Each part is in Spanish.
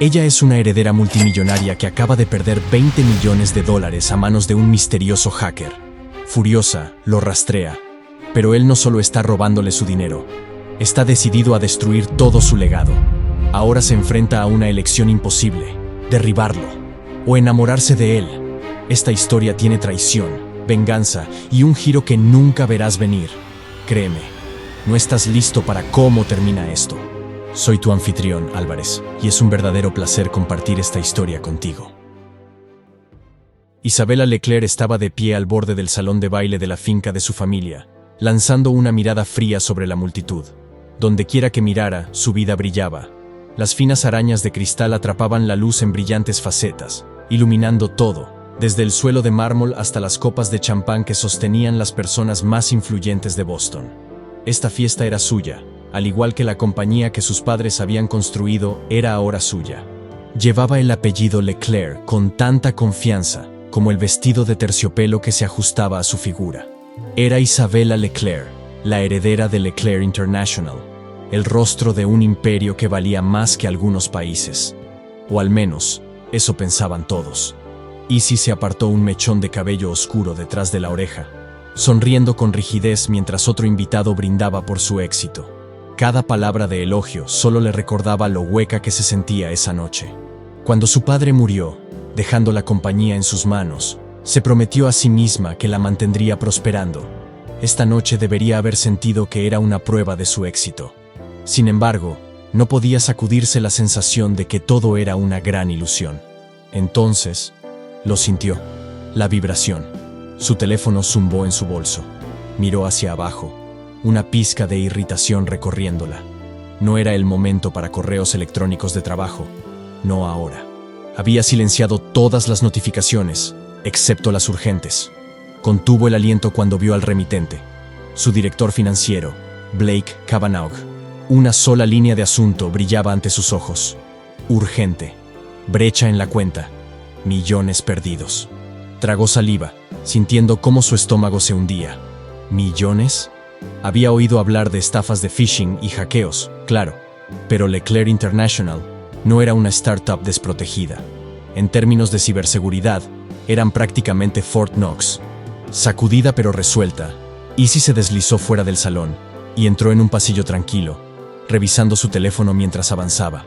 Ella es una heredera multimillonaria que acaba de perder $20 millones a manos de un misterioso hacker. Furiosa, lo rastrea. Pero él no solo está robándole su dinero, está decidido a destruir todo su legado. Ahora se enfrenta a una elección imposible: derribarlo o enamorarse de él. Esta historia tiene traición, venganza y un giro que nunca verás venir. Créeme, no estás listo para cómo termina esto. Soy tu anfitrión, Álvarez, y es un verdadero placer compartir esta historia contigo. Isabella Leclerc estaba de pie al borde del salón de baile de la finca de su familia, lanzando una mirada fría sobre la multitud. Dondequiera que mirara, su vida brillaba. Las finas arañas de cristal atrapaban la luz en brillantes facetas, iluminando todo, desde el suelo de mármol hasta las copas de champán que sostenían las personas más influyentes de Boston. Esta fiesta era suya, al igual que la compañía que sus padres habían construido era ahora suya. Llevaba el apellido Leclerc con tanta confianza como el vestido de terciopelo que se ajustaba a su figura. Era Isabella Leclerc, la heredera de Leclerc International, el rostro de un imperio que valía más que algunos países. O al menos, eso pensaban todos. Izzy se apartó un mechón de cabello oscuro detrás de la oreja, sonriendo con rigidez mientras otro invitado brindaba por su éxito. Cada palabra de elogio solo le recordaba lo hueca que se sentía esa noche. Cuando su padre murió, dejando la compañía en sus manos, se prometió a sí misma que la mantendría prosperando. Esta noche debería haber sentido que era una prueba de su éxito. Sin embargo, no podía sacudirse la sensación de que todo era una gran ilusión. Entonces, lo sintió. La vibración. Su teléfono zumbó en su bolso. Miró hacia abajo, una pizca de irritación recorriéndola. No era el momento para correos electrónicos de trabajo. No ahora. Había silenciado todas las notificaciones, excepto las urgentes. Contuvo el aliento cuando vio al remitente. Su director financiero, Blake Kavanaugh. Una sola línea de asunto brillaba ante sus ojos. Urgente. Brecha en la cuenta. Millones perdidos. Tragó saliva, sintiendo cómo su estómago se hundía. ¿Millones? Había oído hablar de estafas de phishing y hackeos, claro, pero Leclerc International no era una startup desprotegida. En términos de ciberseguridad, eran prácticamente Fort Knox. Sacudida pero resuelta, Izzy se deslizó fuera del salón y entró en un pasillo tranquilo, revisando su teléfono mientras avanzaba.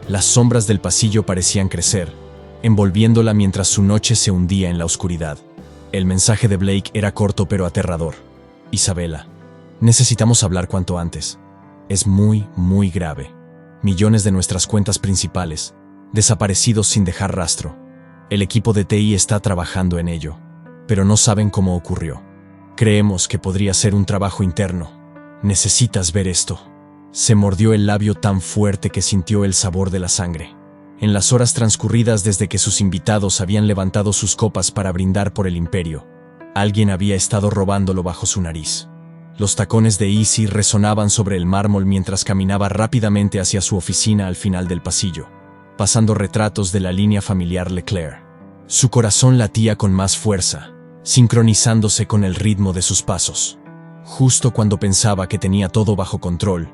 Las sombras del pasillo parecían crecer, envolviéndola mientras su noche se hundía en la oscuridad. El mensaje de Blake era corto pero aterrador. Isabella, necesitamos hablar cuanto antes. Es muy, muy grave. Millones de nuestras cuentas principales, desaparecidos sin dejar rastro. El equipo de TI está trabajando en ello, pero no saben cómo ocurrió. Creemos que podría ser un trabajo interno. Necesitas ver esto. Se mordió el labio tan fuerte que sintió el sabor de la sangre. En las horas transcurridas desde que sus invitados habían levantado sus copas para brindar por el imperio, alguien había estado robándolo bajo su nariz. Los tacones de Izzy resonaban sobre el mármol mientras caminaba rápidamente hacia su oficina al final del pasillo, pasando retratos de la línea familiar Leclerc. Su corazón latía con más fuerza, sincronizándose con el ritmo de sus pasos. Justo cuando pensaba que tenía todo bajo control,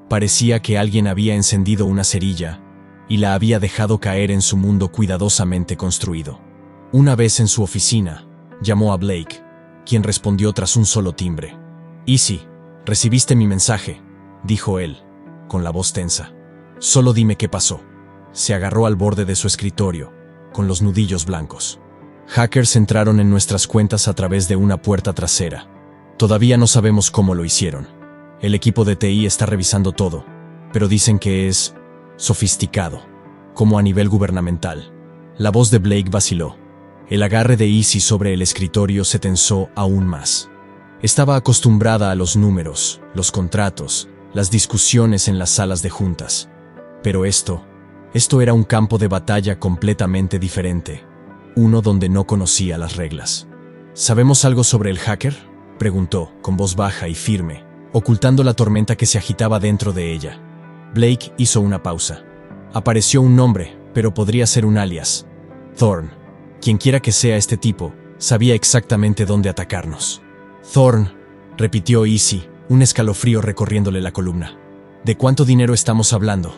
parecía que alguien había encendido una cerilla y la había dejado caer en su mundo cuidadosamente construido. Una vez en su oficina, llamó a Blake, quien respondió tras un solo timbre. «Izzy, recibiste mi mensaje», dijo él, con la voz tensa. «Solo dime qué pasó». Se agarró al borde de su escritorio, con los nudillos blancos. «Hackers entraron en nuestras cuentas a través de una puerta trasera. Todavía no sabemos cómo lo hicieron. El equipo de TI está revisando todo, pero dicen que es sofisticado, como a nivel gubernamental». La voz de Blake vaciló. El agarre de Izzy sobre el escritorio se tensó aún más. Estaba acostumbrada a los números, los contratos, las discusiones en las salas de juntas. Pero esto era un campo de batalla completamente diferente, uno donde no conocía las reglas. ¿Sabemos algo sobre el hacker?, preguntó, con voz baja y firme, ocultando la tormenta que se agitaba dentro de ella. Blake hizo una pausa. Apareció un nombre, pero podría ser un alias. Thorn. Quienquiera que sea este tipo, sabía exactamente dónde atacarnos. Thorn, repitió Izzy, un escalofrío recorriéndole la columna. ¿De cuánto dinero estamos hablando?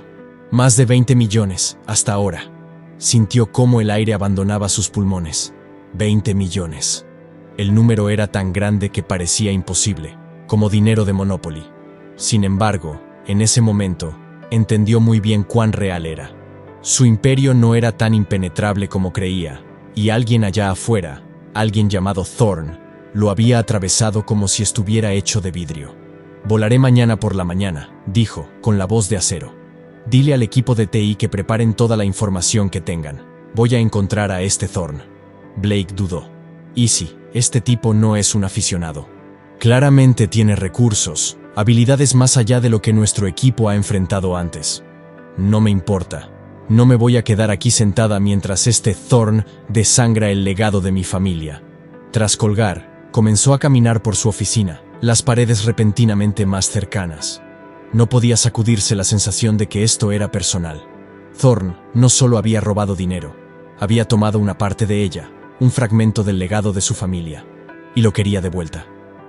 Más de 20 millones, hasta ahora. Sintió cómo el aire abandonaba sus pulmones. 20 millones. El número era tan grande que parecía imposible, como dinero de Monopoly. Sin embargo, en ese momento, entendió muy bien cuán real era. Su imperio no era tan impenetrable como creía, y alguien allá afuera, alguien llamado Thorn, lo había atravesado como si estuviera hecho de vidrio. «Volaré mañana por la mañana», dijo, con la voz de acero. «Dile al equipo de TI que preparen toda la información que tengan. Voy a encontrar a este Thorn». Blake dudó. «Easy, este tipo no es un aficionado. Claramente tiene recursos, habilidades más allá de lo que nuestro equipo ha enfrentado antes. No me importa. No me voy a quedar aquí sentada mientras este Thorn desangra el legado de mi familia». Tras colgar, comenzó a caminar por su oficina, las paredes repentinamente más cercanas. No podía sacudirse la sensación de que esto era personal. Thorn no solo había robado dinero, había tomado una parte de ella, un fragmento del legado de su familia, y lo quería de vuelta,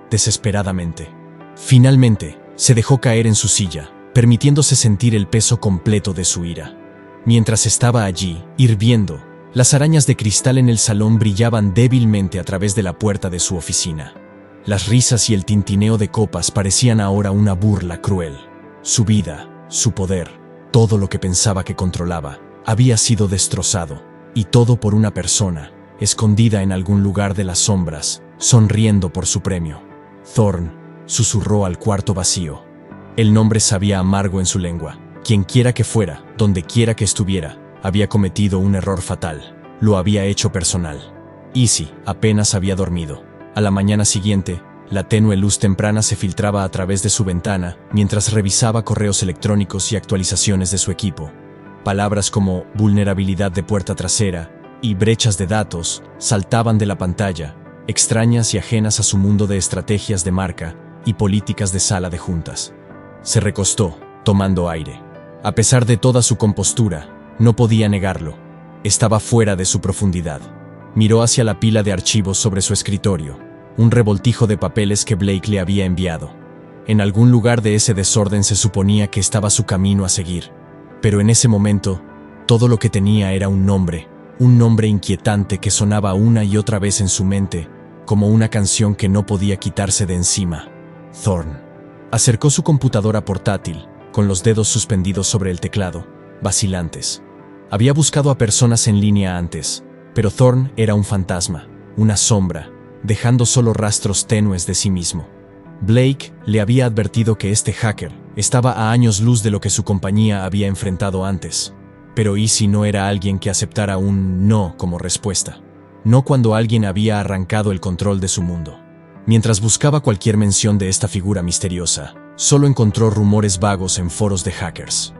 desesperadamente. Finalmente, se dejó caer en su silla, permitiéndose sentir el peso completo de su ira. Mientras estaba allí, hirviendo, las arañas de cristal en el salón brillaban débilmente a través de la puerta de su oficina. Las risas y el tintineo de copas parecían ahora una burla cruel. Su vida, su poder, todo lo que pensaba que controlaba, había sido destrozado, y todo por una persona, escondida en algún lugar de las sombras, sonriendo por su premio. Thorn susurró al cuarto vacío. El nombre sabía amargo en su lengua. Quienquiera que fuera, donde quiera que estuviera, había cometido un error fatal. Lo había hecho personal. Easy apenas había dormido. A la mañana siguiente, la tenue luz temprana se filtraba a través de su ventana mientras revisaba correos electrónicos y actualizaciones de su equipo. Palabras como vulnerabilidad de puerta trasera y brechas de datos saltaban de la pantalla, extrañas y ajenas a su mundo de estrategias de marca y políticas de sala de juntas. Se recostó, tomando aire. A pesar de toda su compostura, no podía negarlo. Estaba fuera de su profundidad. Miró hacia la pila de archivos sobre su escritorio, un revoltijo de papeles que Blake le había enviado. En algún lugar de ese desorden se suponía que estaba su camino a seguir. Pero en ese momento, todo lo que tenía era un nombre inquietante que sonaba una y otra vez en su mente, como una canción que no podía quitarse de encima. Thorn. Acercó su computadora portátil, con los dedos suspendidos sobre el teclado, vacilantes. Había buscado a personas en línea antes, pero Thorn era un fantasma, una sombra, dejando solo rastros tenues de sí mismo. Blake le había advertido que este hacker estaba a años luz de lo que su compañía había enfrentado antes. Pero Easy no era alguien que aceptara un no como respuesta. No cuando alguien había arrancado el control de su mundo. Mientras buscaba cualquier mención de esta figura misteriosa, solo encontró rumores vagos en foros de hackers.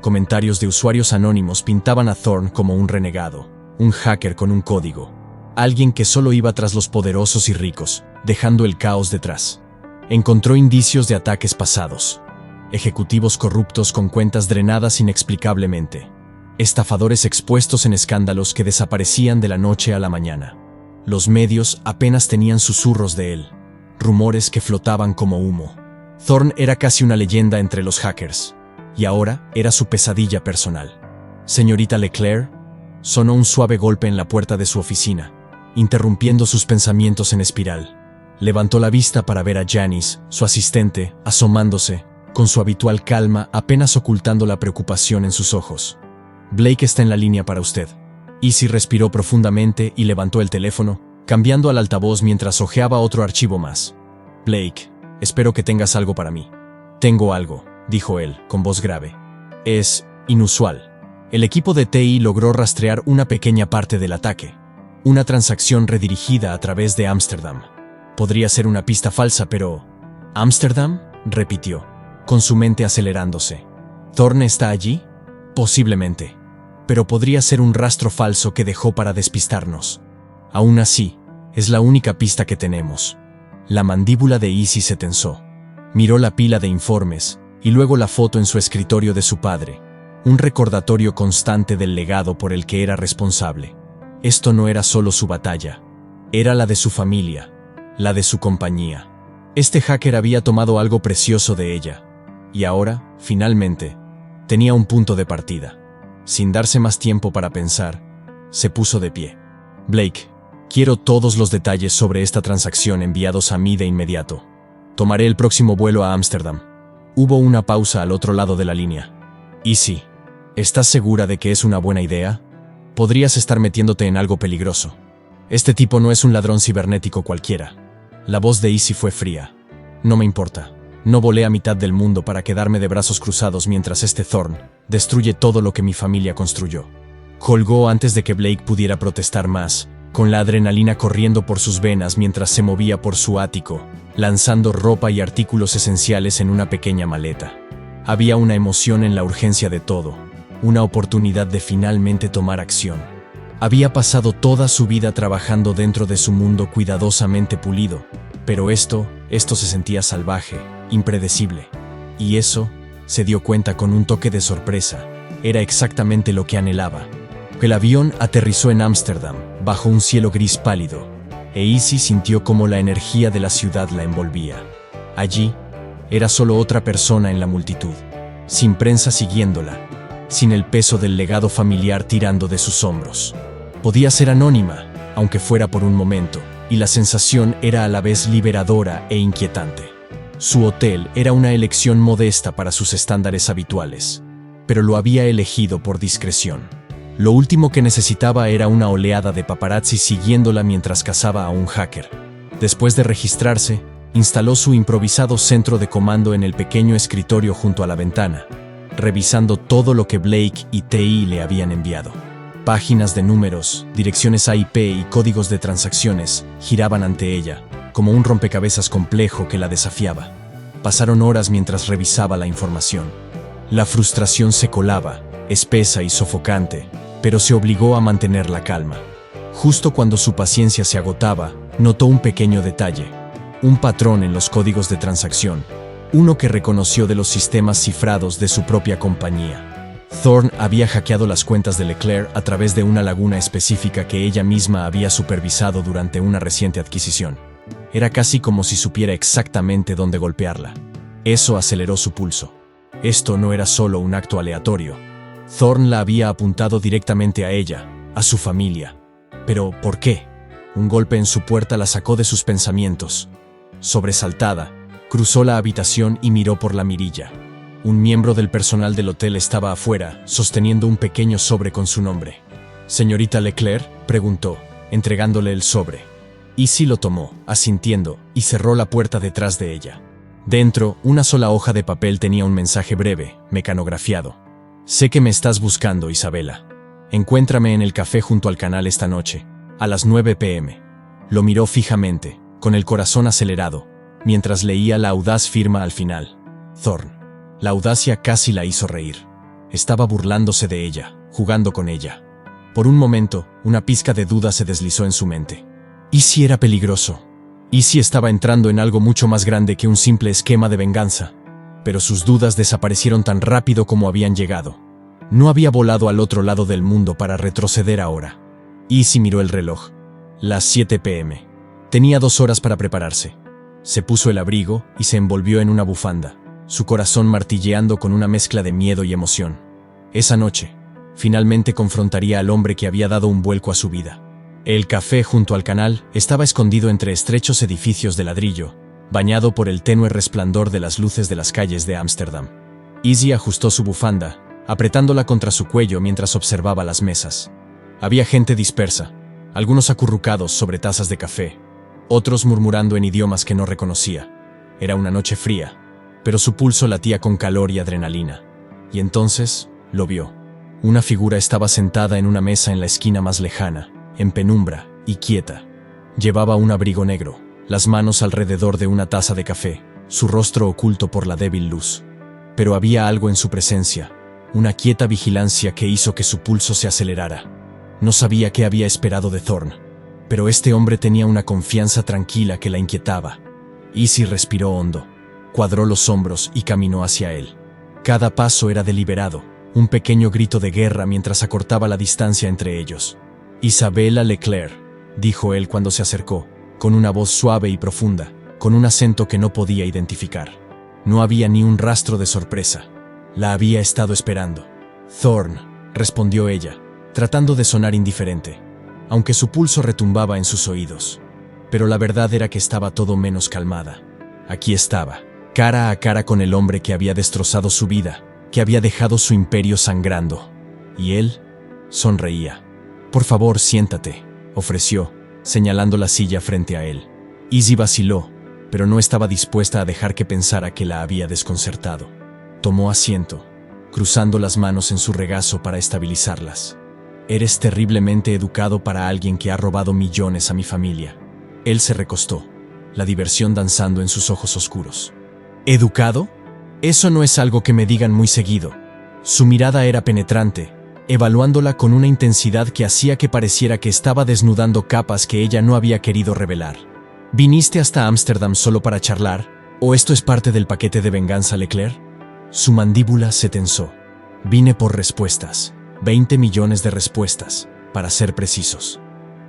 Comentarios de usuarios anónimos pintaban a Thorn como un renegado, un hacker con un código, alguien que solo iba tras los poderosos y ricos, dejando el caos detrás. Encontró indicios de ataques pasados, ejecutivos corruptos con cuentas drenadas inexplicablemente, estafadores expuestos en escándalos que desaparecían de la noche a la mañana. Los medios apenas tenían susurros de él, rumores que flotaban como humo. Thorn era casi una leyenda entre los hackers, y ahora era su pesadilla personal. «Señorita Leclerc», sonó un suave golpe en la puerta de su oficina, interrumpiendo sus pensamientos en espiral. Levantó la vista para ver a Janice, su asistente, asomándose, con su habitual calma apenas ocultando la preocupación en sus ojos. «Blake está en la línea para usted». Easy respiró profundamente y levantó el teléfono, cambiando al altavoz mientras hojeaba otro archivo más. «Blake, espero que tengas algo para mí». «Tengo algo», dijo él, con voz grave. «Es inusual». El equipo de TI logró rastrear una pequeña parte del ataque. Una transacción redirigida a través de Ámsterdam. Podría ser una pista falsa, pero... ¿Ámsterdam?, repitió, con su mente acelerándose. ¿Thorn está allí? Posiblemente. Pero podría ser un rastro falso que dejó para despistarnos. Aún así, es la única pista que tenemos. La mandíbula de Easy se tensó. Miró la pila de informes, y luego la foto en su escritorio de su padre. Un recordatorio constante del legado por el que era responsable. Esto no era solo su batalla, era la de su familia, la de su compañía. Este hacker había tomado algo precioso de ella, y ahora, finalmente, Tenía un punto de partida. Sin darse más tiempo para pensar, se puso de pie. Blake, quiero todos los detalles sobre esta transacción enviados a mí de inmediato. Tomaré el próximo vuelo a Ámsterdam. Hubo una pausa al otro lado de la línea. Izzy, ¿estás segura de que es una buena idea? Podrías estar metiéndote en algo peligroso. Este tipo no es un ladrón cibernético cualquiera. La voz de Izzy fue fría. No me importa. No volé a mitad del mundo para quedarme de brazos cruzados mientras este Thorn destruye todo lo que mi familia construyó. Colgó antes de que Blake pudiera protestar más, con la adrenalina corriendo por sus venas mientras se movía por su ático, lanzando ropa y artículos esenciales en una pequeña maleta. Había una emoción en la urgencia de todo, una oportunidad de finalmente tomar acción. Había pasado toda su vida trabajando dentro de su mundo cuidadosamente pulido, pero esto se sentía salvaje, impredecible. Y eso, se dio cuenta con un toque de sorpresa, era exactamente lo que anhelaba. El avión aterrizó en Ámsterdam, bajo un cielo gris pálido, e Izzy sintió cómo la energía de la ciudad la envolvía. Allí, era solo otra persona en la multitud, sin prensa siguiéndola, sin el peso del legado familiar tirando de sus hombros. Podía ser anónima, aunque fuera por un momento, y la sensación era a la vez liberadora e inquietante. Su hotel era una elección modesta para sus estándares habituales, pero lo había elegido por discreción. Lo último que necesitaba era una oleada de paparazzi siguiéndola mientras cazaba a un hacker. Después de registrarse, instaló su improvisado centro de comando en el pequeño escritorio junto a la ventana, revisando todo lo que Blake y TI le habían enviado. Páginas de números, direcciones IP y códigos de transacciones giraban ante ella, como un rompecabezas complejo que la desafiaba. Pasaron horas mientras revisaba la información. La frustración se colaba, espesa y sofocante, pero se obligó a mantener la calma. Justo cuando su paciencia se agotaba, notó un pequeño detalle, un patrón en los códigos de transacción, uno que reconoció de los sistemas cifrados de su propia compañía. Thorn había hackeado las cuentas de Leclerc a través de una laguna específica que ella misma había supervisado durante una reciente adquisición. Era casi como si supiera exactamente dónde golpearla. Eso aceleró su pulso. Esto no era solo un acto aleatorio. Thorn la había apuntado directamente a ella, a su familia. Pero, ¿por qué? Un golpe en su puerta la sacó de sus pensamientos. Sobresaltada, cruzó la habitación y miró por la mirilla. Un miembro del personal del hotel estaba afuera, sosteniendo un pequeño sobre con su nombre. «¿Señorita Leclerc?», preguntó, entregándole el sobre. Izzy lo tomó, asintiendo, y cerró la puerta detrás de ella. Dentro, una sola hoja de papel tenía un mensaje breve, mecanografiado. «Sé que me estás buscando, Isabela. Encuéntrame en el café junto al canal esta noche, a las 9 p.m. Lo miró fijamente, con el corazón acelerado, mientras leía la audaz firma al final. Thorn. La audacia casi la hizo reír. Estaba burlándose de ella, jugando con ella. Por un momento, una pizca de duda se deslizó en su mente. ¿Y si era peligroso? ¿Y si estaba entrando en algo mucho más grande que un simple esquema de venganza? Pero sus dudas desaparecieron tan rápido como habían llegado. No había volado al otro lado del mundo para retroceder ahora. Izzy miró el reloj. Las 7 p.m. Tenía 2 horas para prepararse. Se puso el abrigo y se envolvió en una bufanda, su corazón martilleando con una mezcla de miedo y emoción. Esa noche, finalmente confrontaría al hombre que había dado un vuelco a su vida. El café junto al canal estaba escondido entre estrechos edificios de ladrillo, bañado por el tenue resplandor de las luces de las calles de Ámsterdam. Izzy ajustó su bufanda, apretándola contra su cuello mientras observaba las mesas. Había gente dispersa, algunos acurrucados sobre tazas de café, otros murmurando en idiomas que no reconocía. Era una noche fría, pero su pulso latía con calor y adrenalina. Y entonces, lo vio. Una figura estaba sentada en una mesa en la esquina más lejana, en penumbra y quieta. Llevaba un abrigo negro, las manos alrededor de una taza de café, su rostro oculto por la débil luz. Pero había algo en su presencia, una quieta vigilancia que hizo que su pulso se acelerara. No sabía qué había esperado de Thorn, pero este hombre tenía una confianza tranquila que la inquietaba. Izzy respiró hondo, cuadró los hombros y caminó hacia él. Cada paso era deliberado, un pequeño grito de guerra mientras acortaba la distancia entre ellos. «Isabela Leclerc», dijo él cuando se acercó, con una voz suave y profunda, con un acento que no podía identificar. No había ni un rastro de sorpresa. La había estado esperando. Thorn, respondió ella, tratando de sonar indiferente, aunque su pulso retumbaba en sus oídos. Pero la verdad era que estaba todo menos calmada. Aquí estaba, cara a cara con el hombre que había destrozado su vida, que había dejado su imperio sangrando. Y él sonreía. «Por favor, siéntate», ofreció, señalando la silla frente a él. Izzy vaciló, pero no estaba dispuesta a dejar que pensara que la había desconcertado. Tomó asiento, cruzando las manos en su regazo para estabilizarlas. «Eres terriblemente educado para alguien que ha robado millones a mi familia». Él se recostó, la diversión danzando en sus ojos oscuros. «¿Educado? Eso no es algo que me digan muy seguido». Su mirada era penetrante, evaluándola con una intensidad que hacía que pareciera que estaba desnudando capas que ella no había querido revelar. «¿Viniste hasta Ámsterdam solo para charlar? ¿O esto es parte del paquete de venganza, Leclerc?» Su mandíbula se tensó. «Vine por respuestas. 20 millones de respuestas, para ser precisos».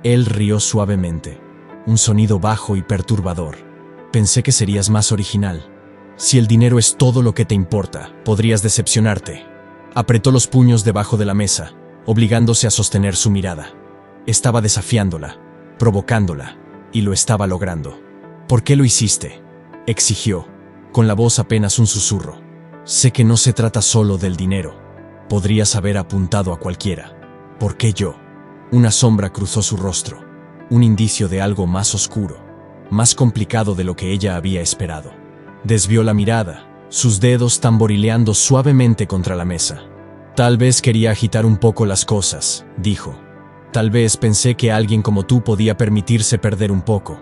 Él rió suavemente, un sonido bajo y perturbador. «Pensé que serías más original. Si el dinero es todo lo que te importa, podrías decepcionarte». Apretó los puños debajo de la mesa, obligándose a sostener su mirada. Estaba desafiándola, provocándola, y lo estaba logrando. «¿Por qué lo hiciste?», exigió, con la voz apenas un susurro. «Sé que no se trata solo del dinero. Podrías haber apuntado a cualquiera. ¿Por qué yo?». Una sombra cruzó su rostro, un indicio de algo más oscuro, más complicado de lo que ella había esperado. Desvió la mirada, sus dedos tamborileando suavemente contra la mesa. «Tal vez quería agitar un poco las cosas», dijo. «Tal vez pensé que alguien como tú podía permitirse perder un poco».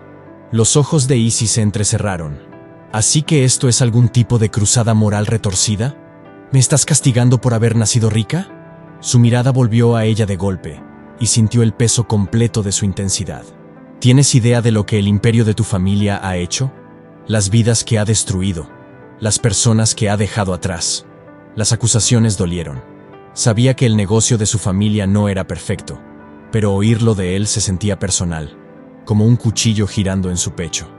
Los ojos de Izzy se entrecerraron. «¿Así que esto es algún tipo de cruzada moral retorcida? ¿Me estás castigando por haber nacido rica?». Su mirada volvió a ella de golpe, y sintió el peso completo de su intensidad. «¿Tienes idea de lo que el imperio de tu familia ha hecho? Las vidas que ha destruido, las personas que ha dejado atrás». Las acusaciones dolieron. Sabía que el negocio de su familia no era perfecto, pero oírlo de él se sentía personal, como un cuchillo girando en su pecho.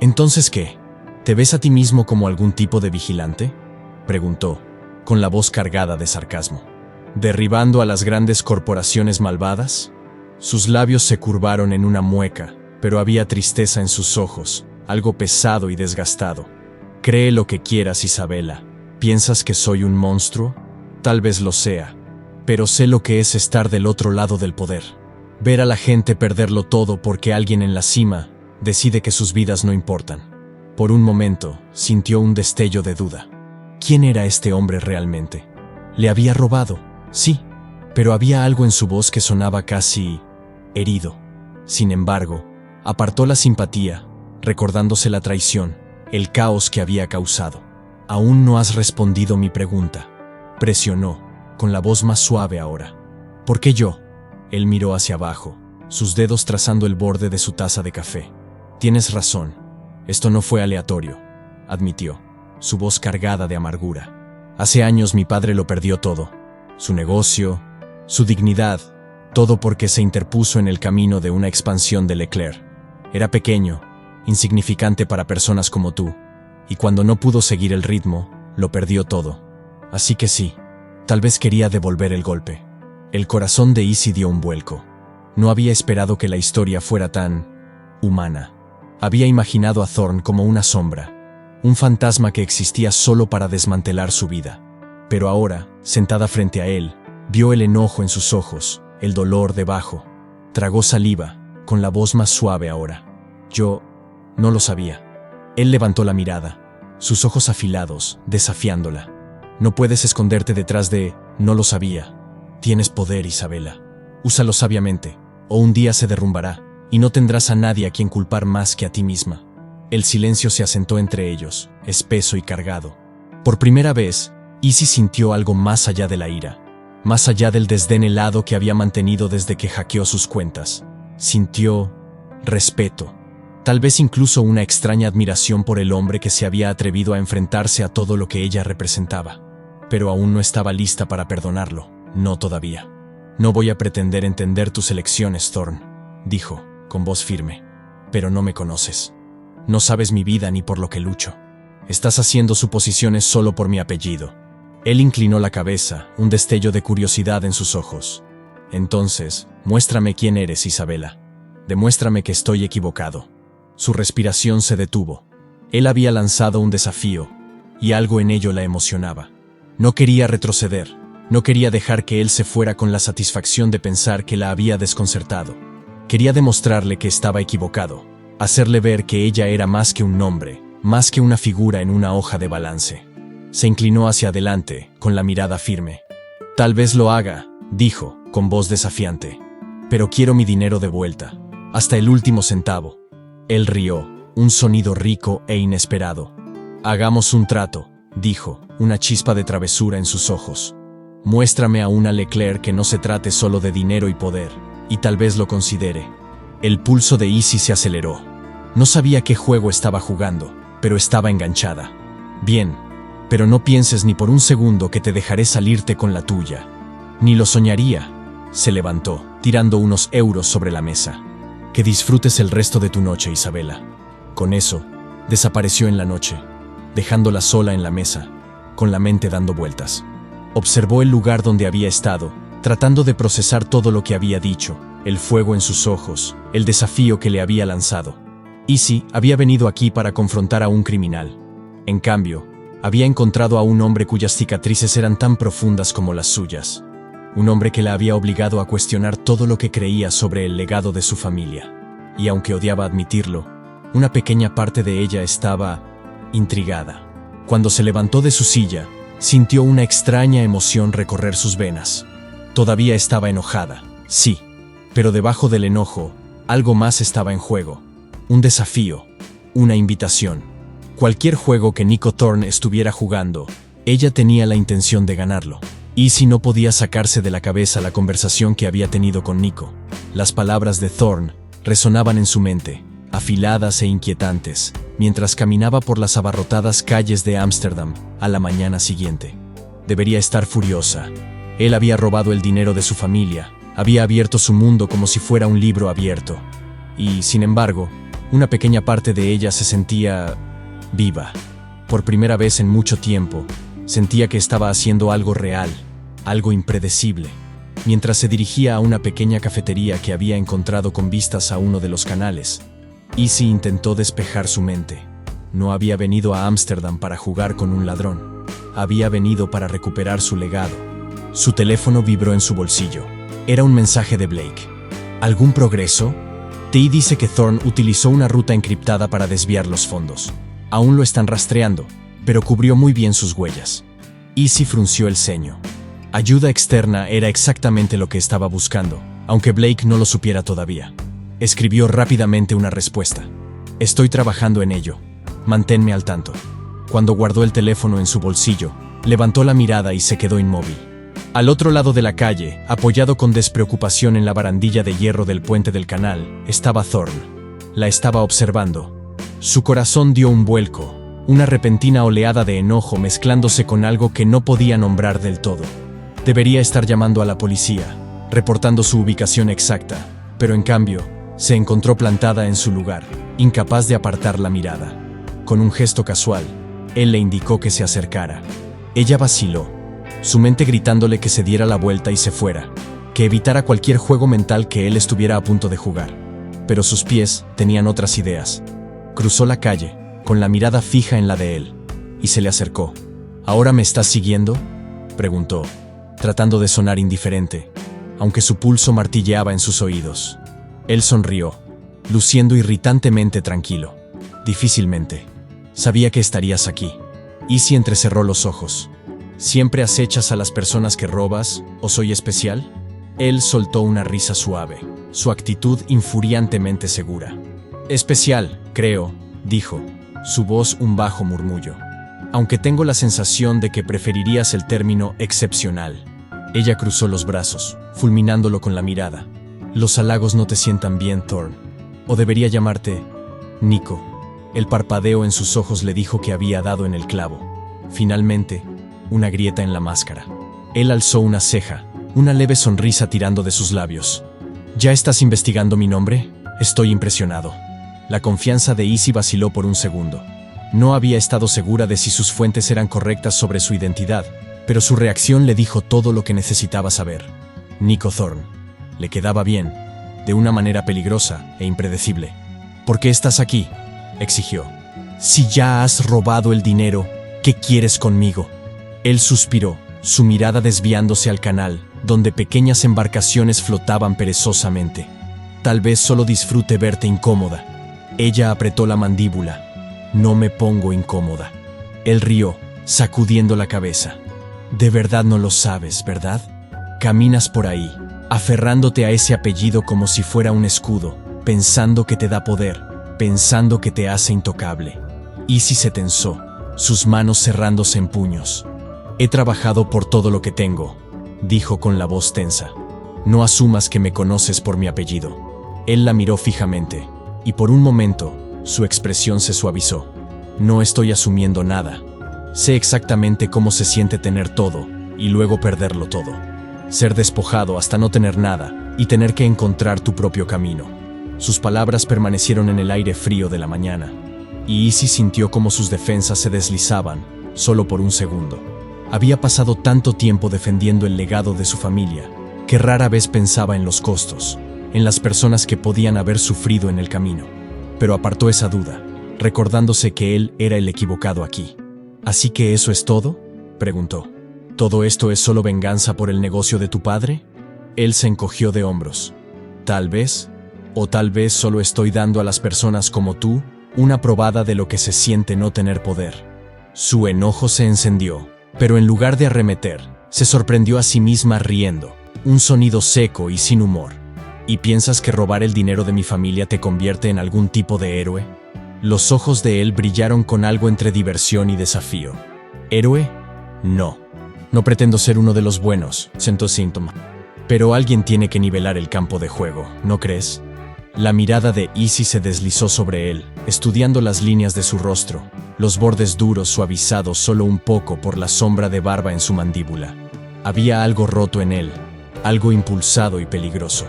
«¿Entonces qué? ¿Te ves a ti mismo como algún tipo de vigilante?», preguntó, con la voz cargada de sarcasmo. «¿Derribando a las grandes corporaciones malvadas?». Sus labios se curvaron en una mueca, pero había tristeza en sus ojos, algo pesado y desgastado. «Cree lo que quieras, Isabela. ¿Piensas que soy un monstruo? Tal vez lo sea, pero sé lo que es estar del otro lado del poder. Ver a la gente perderlo todo porque alguien en la cima decide que sus vidas no importan». Por un momento, sintió un destello de duda. ¿Quién era este hombre realmente? Le había robado, sí, pero había algo en su voz que sonaba casi herido. Sin embargo, apartó la simpatía, recordándose la traición, el caos que había causado. «Aún no has respondido mi pregunta», presionó, con la voz más suave ahora. «¿Por qué yo?». Él miró hacia abajo, sus dedos trazando el borde de su taza de café. «Tienes razón, esto no fue aleatorio», admitió, su voz cargada de amargura. «Hace años mi padre lo perdió todo, su negocio, su dignidad, todo porque se interpuso en el camino de una expansión de Leclerc. Era pequeño, insignificante para personas como tú, y cuando no pudo seguir el ritmo, lo perdió todo. Así que sí, tal vez quería devolver el golpe». El corazón de Izzy dio un vuelco. No había esperado que la historia fuera tan humana. Había imaginado a Thorn como una sombra, un fantasma que existía solo para desmantelar su vida. Pero ahora, sentada frente a él, vio el enojo en sus ojos, el dolor debajo. Tragó saliva, con la voz más suave ahora. «Yo no lo sabía». Él levantó la mirada, sus ojos afilados, desafiándola. «No puedes esconderte detrás de «no lo sabía». Tienes poder, Isabela. Úsalo sabiamente, o un día se derrumbará, y no tendrás a nadie a quien culpar más que a ti misma». El silencio se asentó entre ellos, espeso y cargado. Por primera vez, Izzy sintió algo más allá de la ira, más allá del desdén helado que había mantenido desde que hackeó sus cuentas. Sintió respeto, tal vez incluso una extraña admiración por el hombre que se había atrevido a enfrentarse a todo lo que ella representaba. Pero aún no estaba lista para perdonarlo, no todavía. «No voy a pretender entender tus elecciones, Thorn», dijo, con voz firme. «Pero no me conoces. No sabes mi vida ni por lo que lucho. Estás haciendo suposiciones solo por mi apellido». Él inclinó la cabeza, un destello de curiosidad en sus ojos. Entonces, muéstrame quién eres, Isabela. Demuéstrame que estoy equivocado. Su respiración se detuvo. Él había lanzado un desafío, y algo en ello la emocionaba. No quería retroceder, no quería dejar que él se fuera con la satisfacción de pensar que la había desconcertado. Quería demostrarle que estaba equivocado, hacerle ver que ella era más que un nombre, más que una figura en una hoja de balance. Se inclinó hacia adelante, con la mirada firme. Tal vez lo haga, dijo, con voz desafiante. Pero quiero mi dinero de vuelta, hasta el último centavo. Él rió, un sonido rico e inesperado. Hagamos un trato, dijo, una chispa de travesura en sus ojos. Muéstrame a una Leclerc que no se trate solo de dinero y poder, y tal vez lo considere. El pulso de Izzy se aceleró. No sabía qué juego estaba jugando, pero estaba enganchada. Bien, pero no pienses ni por un segundo que te dejaré salirte con la tuya. Ni lo soñaría. Se levantó, tirando unos euros sobre la mesa. Que disfrutes el resto de tu noche, Isabela. Con eso, desapareció en la noche, dejándola sola en la mesa, con la mente dando vueltas. Observó el lugar donde había estado, tratando de procesar todo lo que había dicho, el fuego en sus ojos, el desafío que le había lanzado. Izzy había venido aquí para confrontar a un criminal. En cambio, había encontrado a un hombre cuyas cicatrices eran tan profundas como las suyas. Un hombre que la había obligado a cuestionar todo lo que creía sobre el legado de su familia. Y aunque odiaba admitirlo, una pequeña parte de ella estaba intrigada. Cuando se levantó de su silla, sintió una extraña emoción recorrer sus venas. Todavía estaba enojada, sí, pero debajo del enojo, algo más estaba en juego. Un desafío, una invitación. Cualquier juego que Nico Thorne estuviera jugando, ella tenía la intención de ganarlo. Izzy no podía sacarse de la cabeza la conversación que había tenido con Nico. Las palabras de Thorne resonaban en su mente, afiladas e inquietantes, mientras caminaba por las abarrotadas calles de Ámsterdam a la mañana siguiente. Debería estar furiosa. Él había robado el dinero de su familia, había abierto su mundo como si fuera un libro abierto. Y, sin embargo, una pequeña parte de ella se sentía viva. Por primera vez en mucho tiempo, sentía que estaba haciendo algo real, algo impredecible. Mientras se dirigía a una pequeña cafetería que había encontrado con vistas a uno de los canales, Izzy intentó despejar su mente. No había venido a Ámsterdam para jugar con un ladrón. Había venido para recuperar su legado. Su teléfono vibró en su bolsillo. Era un mensaje de Blake. ¿Algún progreso? T dice que Thorne utilizó una ruta encriptada para desviar los fondos. Aún lo están rastreando, pero cubrió muy bien sus huellas. Izzy frunció el ceño. Ayuda externa era exactamente lo que estaba buscando, aunque Blake no lo supiera todavía. Escribió rápidamente una respuesta. Estoy trabajando en ello. Manténme al tanto. Cuando guardó el teléfono en su bolsillo, levantó la mirada y se quedó inmóvil. Al otro lado de la calle, apoyado con despreocupación en la barandilla de hierro del puente del canal, estaba Thorne. La estaba observando. Su corazón dio un vuelco, una repentina oleada de enojo mezclándose con algo que no podía nombrar del todo. Debería estar llamando a la policía, reportando su ubicación exacta, pero en cambio, se encontró plantada en su lugar, incapaz de apartar la mirada. Con un gesto casual, él le indicó que se acercara. Ella vaciló, su mente gritándole que se diera la vuelta y se fuera, que evitara cualquier juego mental que él estuviera a punto de jugar. Pero sus pies tenían otras ideas. Cruzó la calle, con la mirada fija en la de él, y se le acercó. ¿Ahora me estás siguiendo?, preguntó, tratando de sonar indiferente, aunque su pulso martilleaba en sus oídos. Él sonrió, luciendo irritantemente tranquilo. Difícilmente. Sabía que estarías aquí. Izzy entrecerró los ojos. ¿Siempre acechas a las personas que robas, o soy especial? Él soltó una risa suave, su actitud infuriantemente segura. Especial, creo, dijo, su voz un bajo murmullo. Aunque tengo la sensación de que preferirías el término excepcional. Ella cruzó los brazos, fulminándolo con la mirada. Los halagos no te sientan bien, Thorne. O debería llamarte Nico. El parpadeo en sus ojos le dijo que había dado en el clavo. Finalmente, una grieta en la máscara. Él alzó una ceja, una leve sonrisa tirando de sus labios. ¿Ya estás investigando mi nombre? Estoy impresionado. La confianza de Izzy vaciló por un segundo. No había estado segura de si sus fuentes eran correctas sobre su identidad, pero su reacción le dijo todo lo que necesitaba saber. Nico Thorne. Le quedaba bien, de una manera peligrosa e impredecible. ¿Por qué estás aquí?, exigió. Si ya has robado el dinero, ¿qué quieres conmigo? Él suspiró, su mirada desviándose al canal, donde pequeñas embarcaciones flotaban perezosamente. Tal vez solo disfrute verte incómoda. Ella apretó la mandíbula. No me pongo incómoda. Él rió, sacudiendo la cabeza. De verdad no lo sabes, ¿verdad? Caminas por ahí, aferrándote a ese apellido como si fuera un escudo, pensando que te da poder, pensando que te hace intocable. Izzy se tensó, sus manos cerrándose en puños. He trabajado por todo lo que tengo, dijo con la voz tensa. No asumas que me conoces por mi apellido. Él la miró fijamente, y por un momento, su expresión se suavizó. No estoy asumiendo nada. Sé exactamente cómo se siente tener todo, y luego perderlo todo. Ser despojado hasta no tener nada, y tener que encontrar tu propio camino. Sus palabras permanecieron en el aire frío de la mañana, y Izzy sintió como sus defensas se deslizaban, solo por un segundo. Había pasado tanto tiempo defendiendo el legado de su familia, que rara vez pensaba en los costos, en las personas que podían haber sufrido en el camino. Pero apartó esa duda, recordándose que él era el equivocado aquí. ¿Así que eso es todo?, preguntó. ¿Todo esto es solo venganza por el negocio de tu padre? Él se encogió de hombros. Tal vez, o tal vez solo estoy dando a las personas como tú una probada de lo que se siente no tener poder. Su enojo se encendió, pero en lugar de arremeter, se sorprendió a sí misma riendo, un sonido seco y sin humor. ¿Y piensas que robar el dinero de mi familia te convierte en algún tipo de héroe? Los ojos de él brillaron con algo entre diversión y desafío. ¿Héroe? No. No pretendo ser uno de los buenos, sentó síntoma. Pero alguien tiene que nivelar el campo de juego, ¿no crees? La mirada de Izzy se deslizó sobre él, estudiando las líneas de su rostro, los bordes duros suavizados solo un poco por la sombra de barba en su mandíbula. Había algo roto en él, algo impulsado y peligroso.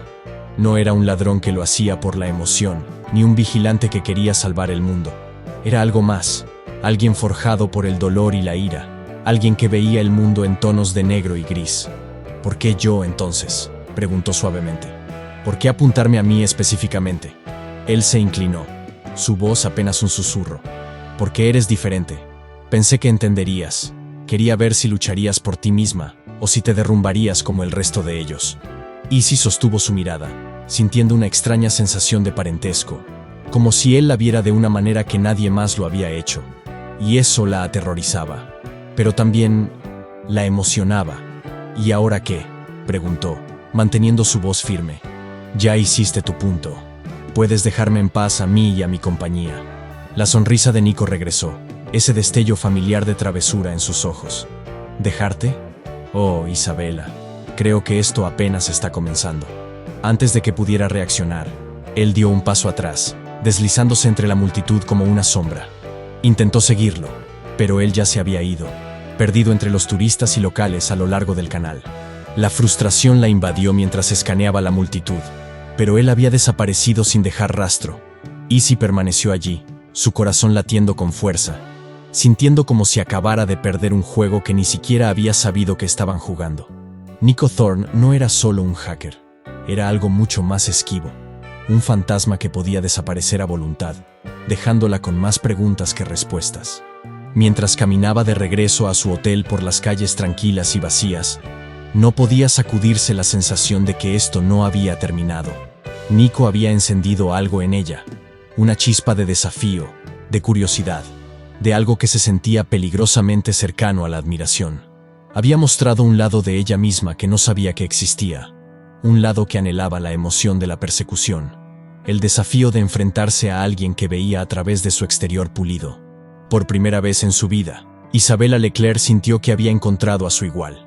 No era un ladrón que lo hacía por la emoción, ni un vigilante que quería salvar el mundo. Era algo más, alguien forjado por el dolor y la ira, alguien que veía el mundo en tonos de negro y gris. ¿Por qué yo, entonces?, preguntó suavemente. ¿Por qué apuntarme a mí específicamente? Él se inclinó, su voz apenas un susurro. Porque eres diferente. Pensé que entenderías. Quería ver si lucharías por ti misma, o si te derrumbarías como el resto de ellos. Izzy sostuvo su mirada, sintiendo una extraña sensación de parentesco, como si él la viera de una manera que nadie más lo había hecho. Y eso la aterrorizaba, pero también la emocionaba. ¿Y ahora qué?, preguntó, manteniendo su voz firme. Ya hiciste tu punto. Puedes dejarme en paz a mí y a mi compañía. La sonrisa de Nico regresó, ese destello familiar de travesura en sus ojos. ¿Dejarte? Oh, Isabela, creo que esto apenas está comenzando. Antes de que pudiera reaccionar, él dio un paso atrás, deslizándose entre la multitud como una sombra. Intentó seguirlo, pero él ya se había ido, perdido entre los turistas y locales a lo largo del canal. La frustración la invadió mientras escaneaba la multitud, pero él había desaparecido sin dejar rastro. Izzy permaneció allí, su corazón latiendo con fuerza, sintiendo como si acabara de perder un juego que ni siquiera había sabido que estaban jugando. Nico Thorne no era solo un hacker, era algo mucho más esquivo, un fantasma que podía desaparecer a voluntad, dejándola con más preguntas que respuestas. Mientras caminaba de regreso a su hotel por las calles tranquilas y vacías, no podía sacudirse la sensación de que esto no había terminado. Nico había encendido algo en ella, una chispa de desafío, de curiosidad, de algo que se sentía peligrosamente cercano a la admiración. Había mostrado un lado de ella misma que no sabía que existía, un lado que anhelaba la emoción de la persecución, el desafío de enfrentarse a alguien que veía a través de su exterior pulido. Por primera vez en su vida, Isabela Leclerc sintió que había encontrado a su igual.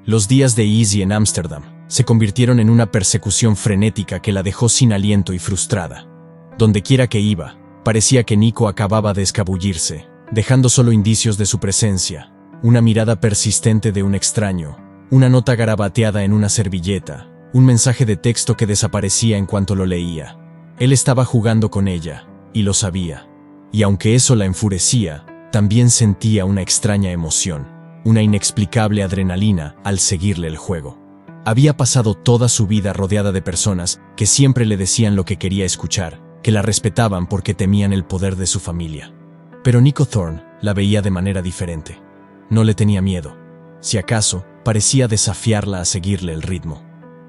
Los días de Izzy en Ámsterdam se convirtieron en una persecución frenética que la dejó sin aliento y frustrada. Dondequiera que iba, parecía que Nico acababa de escabullirse, dejando solo indicios de su presencia, una mirada persistente de un extraño, una nota garabateada en una servilleta, un mensaje de texto que desaparecía en cuanto lo leía. Él estaba jugando con ella, y lo sabía. Y aunque eso la enfurecía, también sentía una extraña emoción. una inexplicable adrenalina al seguirle el juego. Había pasado toda su vida rodeada de personas que siempre le decían lo que quería escuchar, que la respetaban porque temían el poder de su familia. Pero Nico Thorne la veía de manera diferente. No le tenía miedo. Si acaso, parecía desafiarla a seguirle el ritmo.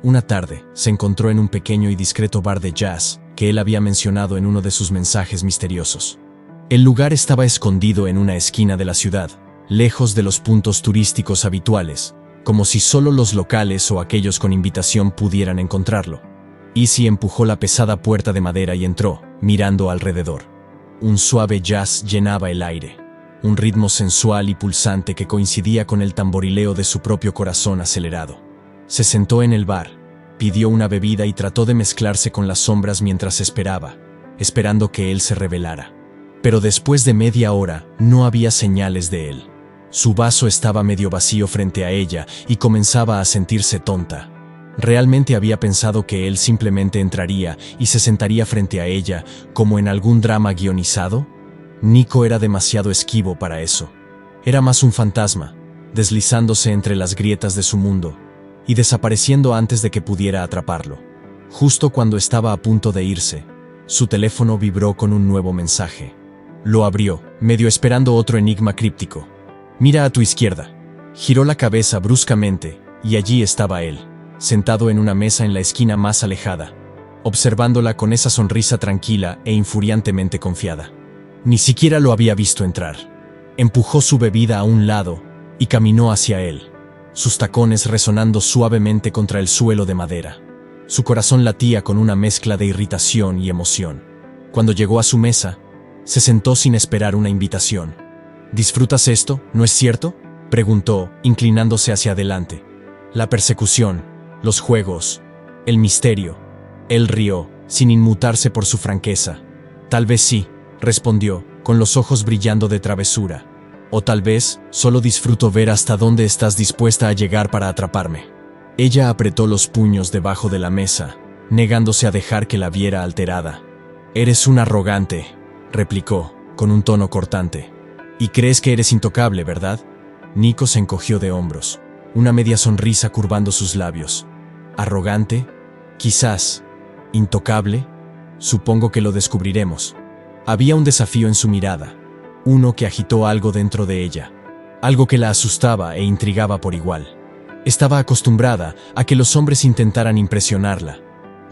Una tarde, se encontró en un pequeño y discreto bar de jazz que él había mencionado en uno de sus mensajes misteriosos. El lugar estaba escondido en una esquina de la ciudad, lejos de los puntos turísticos habituales, como si solo los locales o aquellos con invitación pudieran encontrarlo. Izzy empujó la pesada puerta de madera y entró, mirando alrededor. Un suave jazz llenaba el aire, un ritmo sensual y pulsante que coincidía con el tamborileo de su propio corazón acelerado. Se sentó en el bar, pidió una bebida y trató de mezclarse con las sombras mientras esperaba, esperando que él se revelara. Pero después de media hora no había señales de él. Su vaso estaba medio vacío frente a ella y comenzaba a sentirse tonta. ¿Realmente había pensado que él simplemente entraría y se sentaría frente a ella como en algún drama guionizado? Nico era demasiado esquivo para eso. Era más un fantasma, deslizándose entre las grietas de su mundo y desapareciendo antes de que pudiera atraparlo. Justo cuando estaba a punto de irse, su teléfono vibró con un nuevo mensaje. Lo abrió, medio esperando otro enigma críptico. «Mira a tu izquierda». Giró la cabeza bruscamente y allí estaba él, sentado en una mesa en la esquina más alejada, observándola con esa sonrisa tranquila e infuriantemente confiada. Ni siquiera lo había visto entrar. Empujó su bebida a un lado y caminó hacia él, sus tacones resonando suavemente contra el suelo de madera. Su corazón latía con una mezcla de irritación y emoción. Cuando llegó a su mesa, se sentó sin esperar una invitación. «¿Disfrutas esto, no es cierto?», preguntó, inclinándose hacia adelante. La persecución, los juegos, el misterio. Él rió, sin inmutarse por su franqueza. «Tal vez sí», respondió, con los ojos brillando de travesura. «O tal vez, solo disfruto ver hasta dónde estás dispuesta a llegar para atraparme». Ella apretó los puños debajo de la mesa, negándose a dejar que la viera alterada. «Eres un arrogante», replicó, con un tono cortante. «Y crees que eres intocable, ¿verdad?». Nico se encogió de hombros, una media sonrisa curvando sus labios. «¿Arrogante? Quizás. ¿Intocable? Supongo que lo descubriremos». Había un desafío en su mirada, uno que agitó algo dentro de ella, algo que la asustaba e intrigaba por igual. Estaba acostumbrada a que los hombres intentaran impresionarla,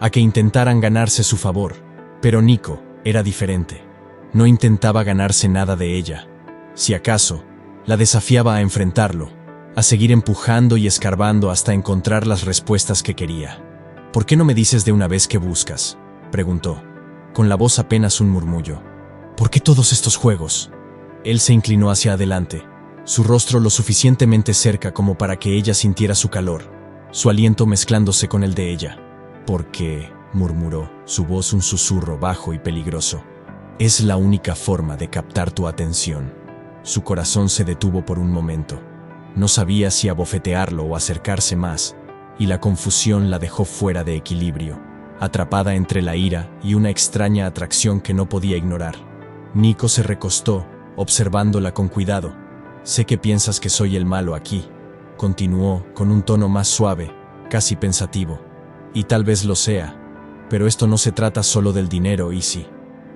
a que intentaran ganarse su favor, pero Nico era diferente. No intentaba ganarse nada de ella. Si acaso, la desafiaba a enfrentarlo, a seguir empujando y escarbando hasta encontrar las respuestas que quería. «¿Por qué no me dices de una vez qué buscas?», preguntó, con la voz apenas un murmullo. «¿Por qué todos estos juegos?». Él se inclinó hacia adelante, su rostro lo suficientemente cerca como para que ella sintiera su calor, su aliento mezclándose con el de ella. «Porque», murmuró, su voz un susurro bajo y peligroso, «es la única forma de captar tu atención». Su corazón se detuvo por un momento. No sabía si abofetearlo o acercarse más, y la confusión la dejó fuera de equilibrio, atrapada entre la ira y una extraña atracción que no podía ignorar. Nico se recostó, observándola con cuidado. «Sé que piensas que soy el malo aquí», continuó con un tono más suave, casi pensativo. «Y tal vez lo sea, pero esto no se trata solo del dinero, Izzy.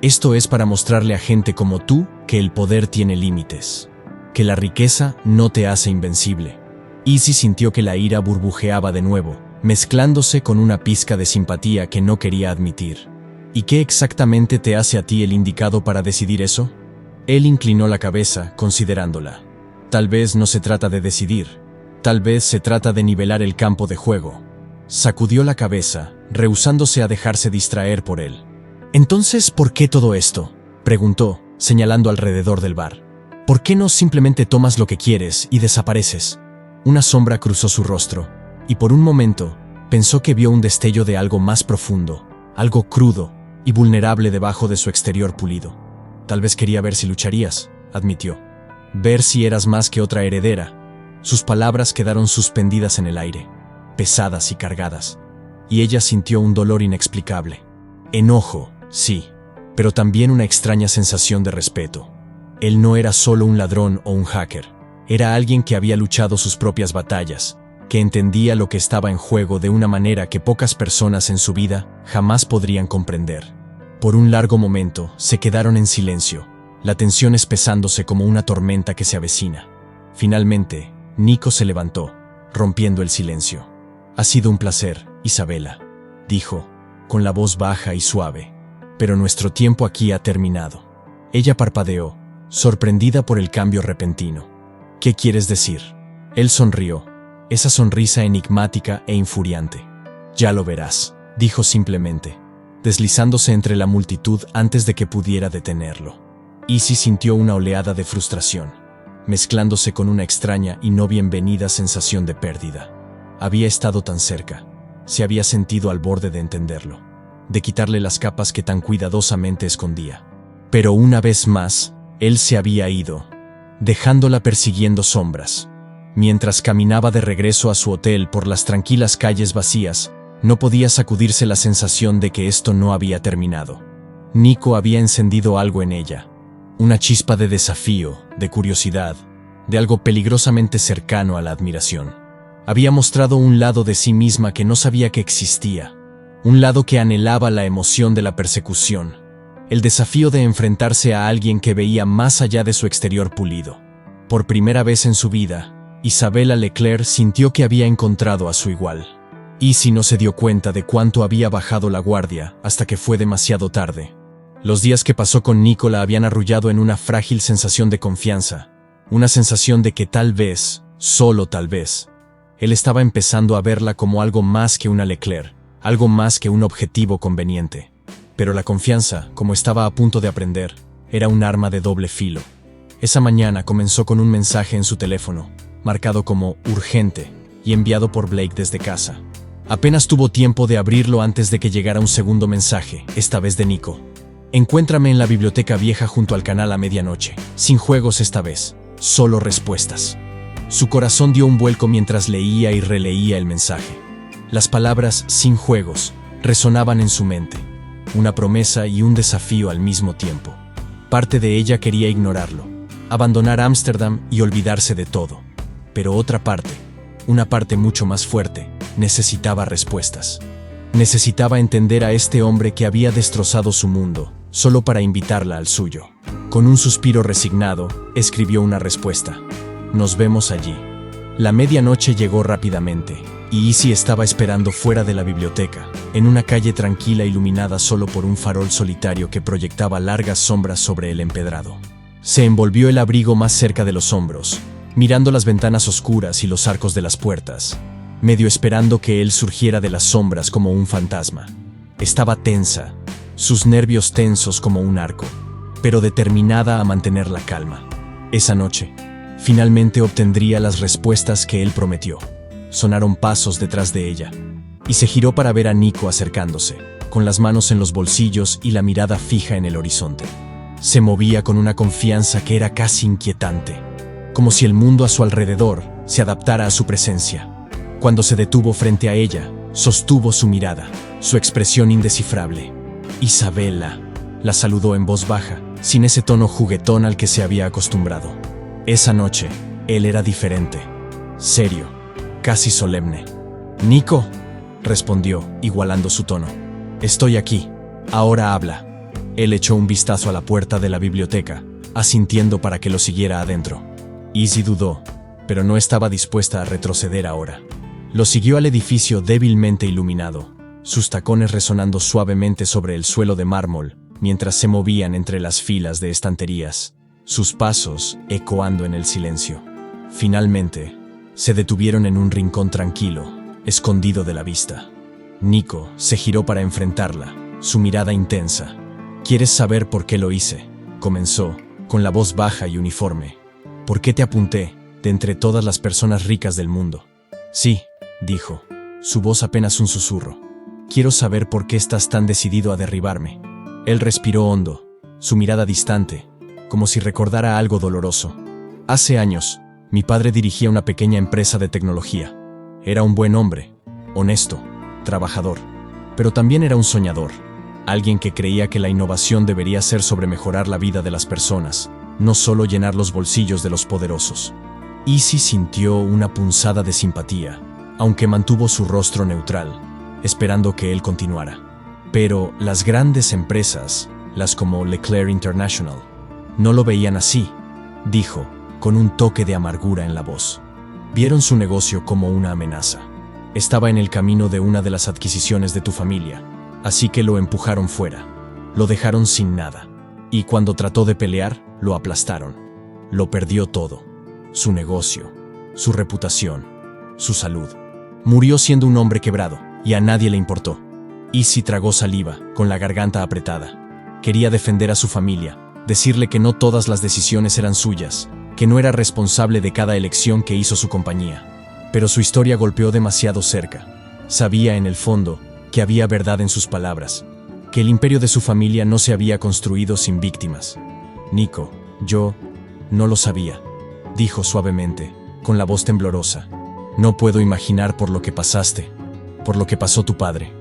Esto es para mostrarle a gente como tú que el poder tiene límites, que la riqueza no te hace invencible». Izzy sintió que la ira burbujeaba de nuevo, mezclándose con una pizca de simpatía que no quería admitir. «¿Y qué exactamente te hace a ti el indicado para decidir eso?». Él inclinó la cabeza, considerándola. «Tal vez no se trata de decidir, tal vez se trata de nivelar el campo de juego». Sacudió la cabeza, rehusándose a dejarse distraer por él. «Entonces, ¿por qué todo esto?», preguntó, señalando alrededor del bar. «¿Por qué no simplemente tomas lo que quieres y desapareces?». Una sombra cruzó su rostro, y por un momento pensó que vio un destello de algo más profundo, algo crudo y vulnerable debajo de su exterior pulido. «Tal vez quería ver si lucharías», admitió. «Ver si eras más que otra heredera». Sus palabras quedaron suspendidas en el aire, pesadas y cargadas, y ella sintió un dolor inexplicable. Enojo, sí, pero también una extraña sensación de respeto. Él no era solo un ladrón o un hacker. Era alguien que había luchado sus propias batallas, que entendía lo que estaba en juego de una manera que pocas personas en su vida jamás podrían comprender. Por un largo momento se quedaron en silencio, la tensión espesándose como una tormenta que se avecina. Finalmente, Nico se levantó, rompiendo el silencio. «Ha sido un placer, Isabela», dijo, con la voz baja y suave. «Pero nuestro tiempo aquí ha terminado». Ella parpadeó, sorprendida por el cambio repentino. «¿Qué quieres decir?». Él sonrió, esa sonrisa enigmática e infuriante. «Ya lo verás», dijo simplemente, deslizándose entre la multitud antes de que pudiera detenerlo. Izzy sintió una oleada de frustración, mezclándose con una extraña y no bienvenida sensación de pérdida. Había estado tan cerca, se había sentido al borde de entenderlo, de quitarle las capas que tan cuidadosamente escondía. Pero una vez más, él se había ido, dejándola persiguiendo sombras. Mientras caminaba de regreso a su hotel por las tranquilas calles vacías, no podía sacudirse la sensación de que esto no había terminado. Nico había encendido algo en ella, una chispa de desafío, de curiosidad, de algo peligrosamente cercano a la admiración. Había mostrado un lado de sí misma que no sabía que existía, un lado que anhelaba la emoción de la persecución, el desafío de enfrentarse a alguien que veía más allá de su exterior pulido. Por primera vez en su vida, Isabela Leclerc sintió que había encontrado a su igual. Izzy no se dio cuenta de cuánto había bajado la guardia hasta que fue demasiado tarde. Los días que pasó con Nico la habían arrullado en una frágil sensación de confianza, una sensación de que tal vez, solo tal vez, él estaba empezando a verla como algo más que una Leclerc, algo más que un objetivo conveniente. Pero la confianza, como estaba a punto de aprender, era un arma de doble filo. Esa mañana comenzó con un mensaje en su teléfono, marcado como urgente y enviado por Blake desde casa. Apenas tuvo tiempo de abrirlo antes de que llegara un segundo mensaje, esta vez de Nico. «Encuéntrame en la biblioteca vieja junto al canal a medianoche. Sin juegos esta vez, solo respuestas». Su corazón dio un vuelco mientras leía y releía el mensaje. Las palabras «sin juegos» resonaban en su mente, una promesa y un desafío al mismo tiempo. Parte de ella quería ignorarlo, abandonar Ámsterdam y olvidarse de todo. Pero otra parte, una parte mucho más fuerte, necesitaba respuestas. Necesitaba entender a este hombre que había destrozado su mundo, solo para invitarla al suyo. Con un suspiro resignado, escribió una respuesta. «Nos vemos allí». La medianoche llegó rápidamente, y Izzy estaba esperando fuera de la biblioteca, en una calle tranquila iluminada solo por un farol solitario que proyectaba largas sombras sobre el empedrado. Se envolvió el abrigo más cerca de los hombros, mirando las ventanas oscuras y los arcos de las puertas, medio esperando que él surgiera de las sombras como un fantasma. Estaba tensa, sus nervios tensos como un arco, pero determinada a mantener la calma. Esa noche, finalmente obtendría las respuestas que él prometió. Sonaron pasos detrás de ella, y se giró para ver a Nico acercándose, con las manos en los bolsillos y la mirada fija en el horizonte. Se movía con una confianza que era casi inquietante, como si el mundo a su alrededor se adaptara a su presencia. Cuando se detuvo frente a ella, sostuvo su mirada, su expresión indescifrable. «Isabela», la saludó en voz baja, sin ese tono juguetón al que se había acostumbrado. Esa noche, él era diferente, serio, casi solemne. «Nico», respondió, igualando su tono. «Estoy aquí. Ahora habla». Él echó un vistazo a la puerta de la biblioteca, asintiendo para que lo siguiera adentro. Izzy dudó, pero no estaba dispuesta a retroceder ahora. Lo siguió al edificio débilmente iluminado, sus tacones resonando suavemente sobre el suelo de mármol mientras se movían entre las filas de estanterías, sus pasos ecoando en el silencio. Finalmente, se detuvieron en un rincón tranquilo, escondido de la vista. Nico se giró para enfrentarla, su mirada intensa. «¿Quieres saber por qué lo hice?», comenzó, con la voz baja y uniforme. «¿Por qué te apunté, de entre todas las personas ricas del mundo?». «Sí», dijo, su voz apenas un susurro. «Quiero saber por qué estás tan decidido a derribarme». Él respiró hondo, su mirada distante, como si recordara algo doloroso. «Hace años, mi padre dirigía una pequeña empresa de tecnología. Era un buen hombre, honesto, trabajador, pero también era un soñador, alguien que creía que la innovación debería ser sobre mejorar la vida de las personas, no solo llenar los bolsillos de los poderosos. Izzy sintió una punzada de simpatía, aunque mantuvo su rostro neutral, esperando que él continuara. Pero las grandes empresas, las como Leclerc International, no lo veían así, dijo, con un toque de amargura en la voz. Vieron su negocio como una amenaza. Estaba en el camino de una de las adquisiciones de tu familia, así que lo empujaron fuera. Lo dejaron sin nada. Y cuando trató de pelear, lo aplastaron. Lo perdió todo. Su negocio, su reputación, su salud. Murió siendo un hombre quebrado, y a nadie le importó. Izzy tragó saliva, con la garganta apretada. Quería defender a su familia, decirle que no todas las decisiones eran suyas, que no era responsable de cada elección que hizo su compañía. Pero su historia golpeó demasiado cerca. Sabía en el fondo que había verdad en sus palabras, que el imperio de su familia no se había construido sin víctimas. Nico, yo no lo sabía, dijo suavemente, con la voz temblorosa. No puedo imaginar por lo que pasaste, por lo que pasó tu padre,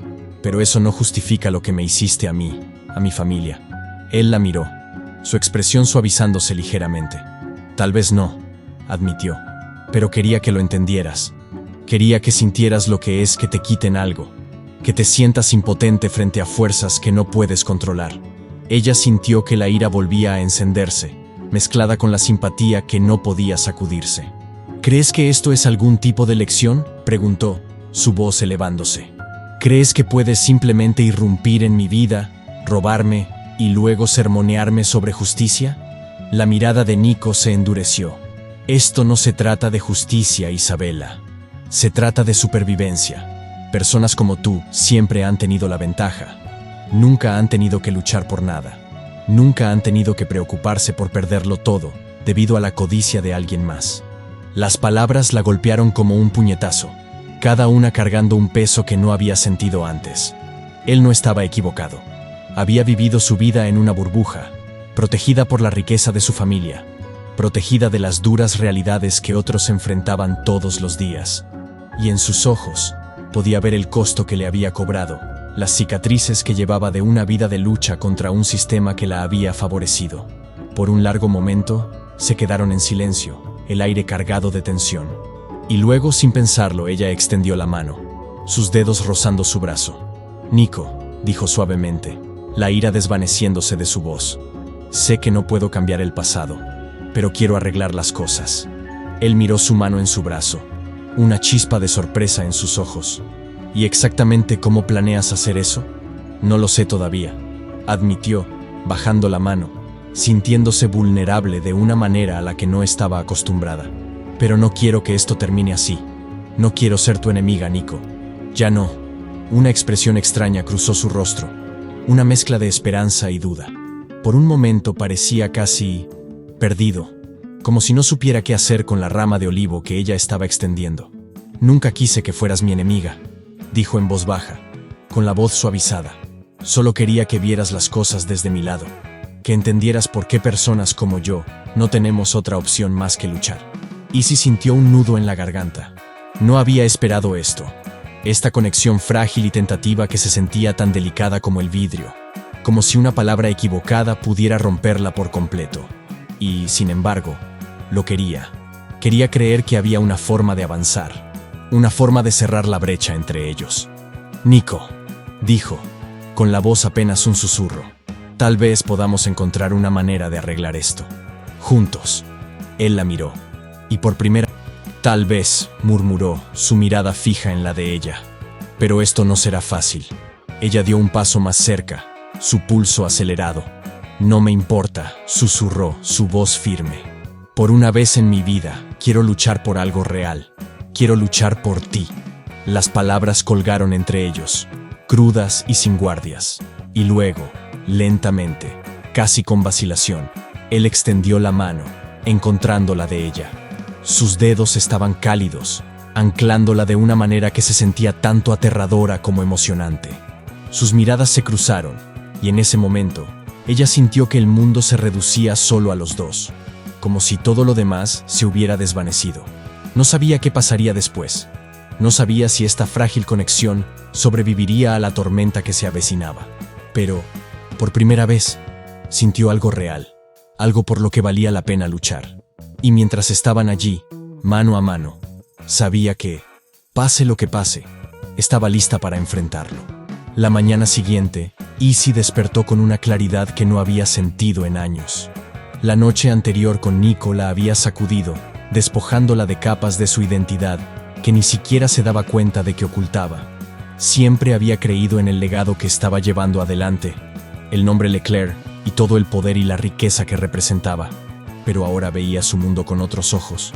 pero eso no justifica lo que me hiciste a mí, a mi familia. Él la miró, su expresión suavizándose ligeramente. Tal vez no, admitió, pero quería que lo entendieras. Quería que sintieras lo que es que te quiten algo, que te sientas impotente frente a fuerzas que no puedes controlar. Ella sintió que la ira volvía a encenderse, mezclada con la simpatía que no podía sacudirse. ¿Crees que esto es algún tipo de lección?, preguntó, su voz elevándose. ¿Crees que puedes simplemente irrumpir en mi vida, robarme y luego sermonearme sobre justicia? La mirada de Nico se endureció. Esto no se trata de justicia, Isabela. Se trata de supervivencia. Personas como tú siempre han tenido la ventaja. Nunca han tenido que luchar por nada. Nunca han tenido que preocuparse por perderlo todo debido a la codicia de alguien más. Las palabras la golpearon como un puñetazo, cada una cargando un peso que no había sentido antes. Él no estaba equivocado. Había vivido su vida en una burbuja, protegida por la riqueza de su familia, protegida de las duras realidades que otros enfrentaban todos los días. Y en sus ojos podía ver el costo que le había cobrado, las cicatrices que llevaba de una vida de lucha contra un sistema que la había favorecido. Por un largo momento, se quedaron en silencio, el aire cargado de tensión. Y luego, sin pensarlo, ella extendió la mano, sus dedos rozando su brazo. Nico, dijo suavemente, la ira desvaneciéndose de su voz. Sé que no puedo cambiar el pasado, pero quiero arreglar las cosas. Él miró su mano en su brazo, una chispa de sorpresa en sus ojos. ¿Y exactamente cómo planeas hacer eso? No lo sé todavía, admitió, bajando la mano, sintiéndose vulnerable de una manera a la que no estaba acostumbrada. Pero no quiero que esto termine así. No quiero ser tu enemiga, Nico. Ya no. Una expresión extraña cruzó su rostro, una mezcla de esperanza y duda. Por un momento parecía casi perdido, como si no supiera qué hacer con la rama de olivo que ella estaba extendiendo. Nunca quise que fueras mi enemiga, dijo en voz baja, con la voz suavizada. Solo quería que vieras las cosas desde mi lado, que entendieras por qué personas como yo no tenemos otra opción más que luchar. Izzy sintió un nudo en la garganta. No había esperado esto. Esta conexión frágil y tentativa que se sentía tan delicada como el vidrio, como si una palabra equivocada pudiera romperla por completo. Y, sin embargo, lo quería. Quería creer que había una forma de avanzar, una forma de cerrar la brecha entre ellos. Nico, dijo, con la voz apenas un susurro. Tal vez podamos encontrar una manera de arreglar esto. Juntos. Él la miró. Y por primera vez, tal vez, murmuró, su mirada fija en la de ella. Pero esto no será fácil. Ella dio un paso más cerca, su pulso acelerado. No me importa, susurró, su voz firme. Por una vez en mi vida, quiero luchar por algo real. Quiero luchar por ti. Las palabras colgaron entre ellos, crudas y sin guardias. Y luego, lentamente, casi con vacilación, él extendió la mano, encontrándola de ella. Sus dedos estaban cálidos, anclándola de una manera que se sentía tanto aterradora como emocionante. Sus miradas se cruzaron, y en ese momento, ella sintió que el mundo se reducía solo a los dos, como si todo lo demás se hubiera desvanecido. No sabía qué pasaría después. No sabía si esta frágil conexión sobreviviría a la tormenta que se avecinaba. Pero, por primera vez, sintió algo real, algo por lo que valía la pena luchar. Y mientras estaban allí, mano a mano. Sabía que, pase lo que pase, estaba lista para enfrentarlo. La mañana siguiente, Izzy despertó con una claridad que no había sentido en años. La noche anterior con Nico la había sacudido, despojándola de capas de su identidad, que ni siquiera se daba cuenta de que ocultaba. Siempre había creído en el legado que estaba llevando adelante, el nombre Leclerc y todo el poder y la riqueza que representaba, pero ahora veía su mundo con otros ojos.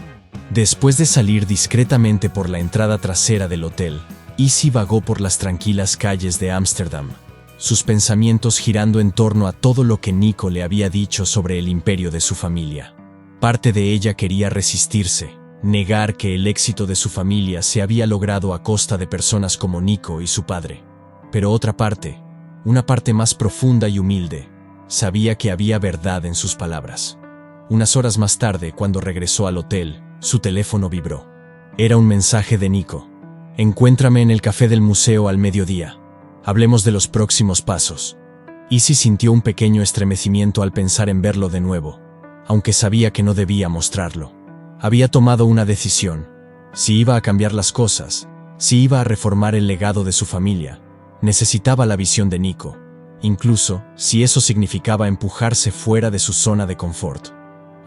Después de salir discretamente por la entrada trasera del hotel, Izzy vagó por las tranquilas calles de Ámsterdam, sus pensamientos girando en torno a todo lo que Nico le había dicho sobre el imperio de su familia. Parte de ella quería resistirse, negar que el éxito de su familia se había logrado a costa de personas como Nico y su padre. Pero otra parte, una parte más profunda y humilde, sabía que había verdad en sus palabras. Unas horas más tarde, cuando regresó al hotel, su teléfono vibró. Era un mensaje de Nico. Encuéntrame en el café del museo al mediodía. Hablemos de los próximos pasos. Izzy sintió un pequeño estremecimiento al pensar en verlo de nuevo, aunque sabía que no debía mostrarlo. Había tomado una decisión. Si iba a cambiar las cosas, si iba a reformar el legado de su familia, necesitaba la visión de Nico, incluso si eso significaba empujarse fuera de su zona de confort.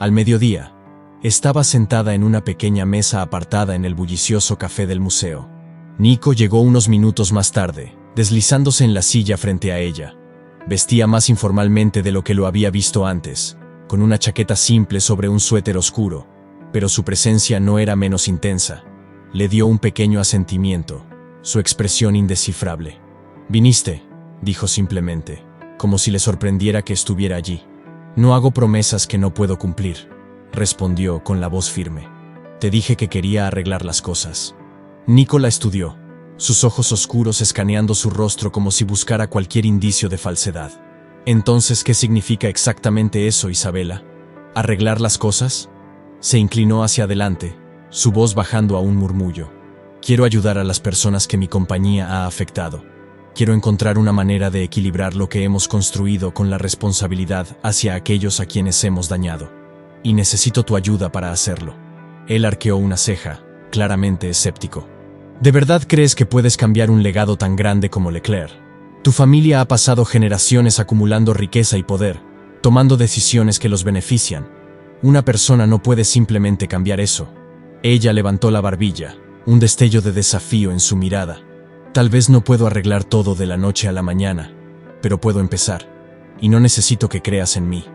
Al mediodía, estaba sentada en una pequeña mesa apartada en el bullicioso café del museo. Nico llegó unos minutos más tarde, deslizándose en la silla frente a ella. Vestía más informalmente de lo que lo había visto antes, con una chaqueta simple sobre un suéter oscuro, pero su presencia no era menos intensa. Le dio un pequeño asentimiento, su expresión indescifrable. «Viniste», dijo simplemente, como si le sorprendiera que estuviera allí. «No hago promesas que no puedo cumplir», respondió con la voz firme. «Te dije que quería arreglar las cosas». Nico la estudió, sus ojos oscuros escaneando su rostro como si buscara cualquier indicio de falsedad. «Entonces, ¿qué significa exactamente eso, Isabela? ¿Arreglar las cosas?» Se inclinó hacia adelante, su voz bajando a un murmullo. «Quiero ayudar a las personas que mi compañía ha afectado. Quiero encontrar una manera de equilibrar lo que hemos construido con la responsabilidad hacia aquellos a quienes hemos dañado. Y necesito tu ayuda para hacerlo». Él arqueó una ceja, claramente escéptico. «¿De verdad crees que puedes cambiar un legado tan grande como Leclerc? Tu familia ha pasado generaciones acumulando riqueza y poder, tomando decisiones que los benefician. Una persona no puede simplemente cambiar eso». Ella levantó la barbilla, un destello de desafío en su mirada. «Tal vez no puedo arreglar todo de la noche a la mañana, pero puedo empezar. Y no necesito que creas en mí.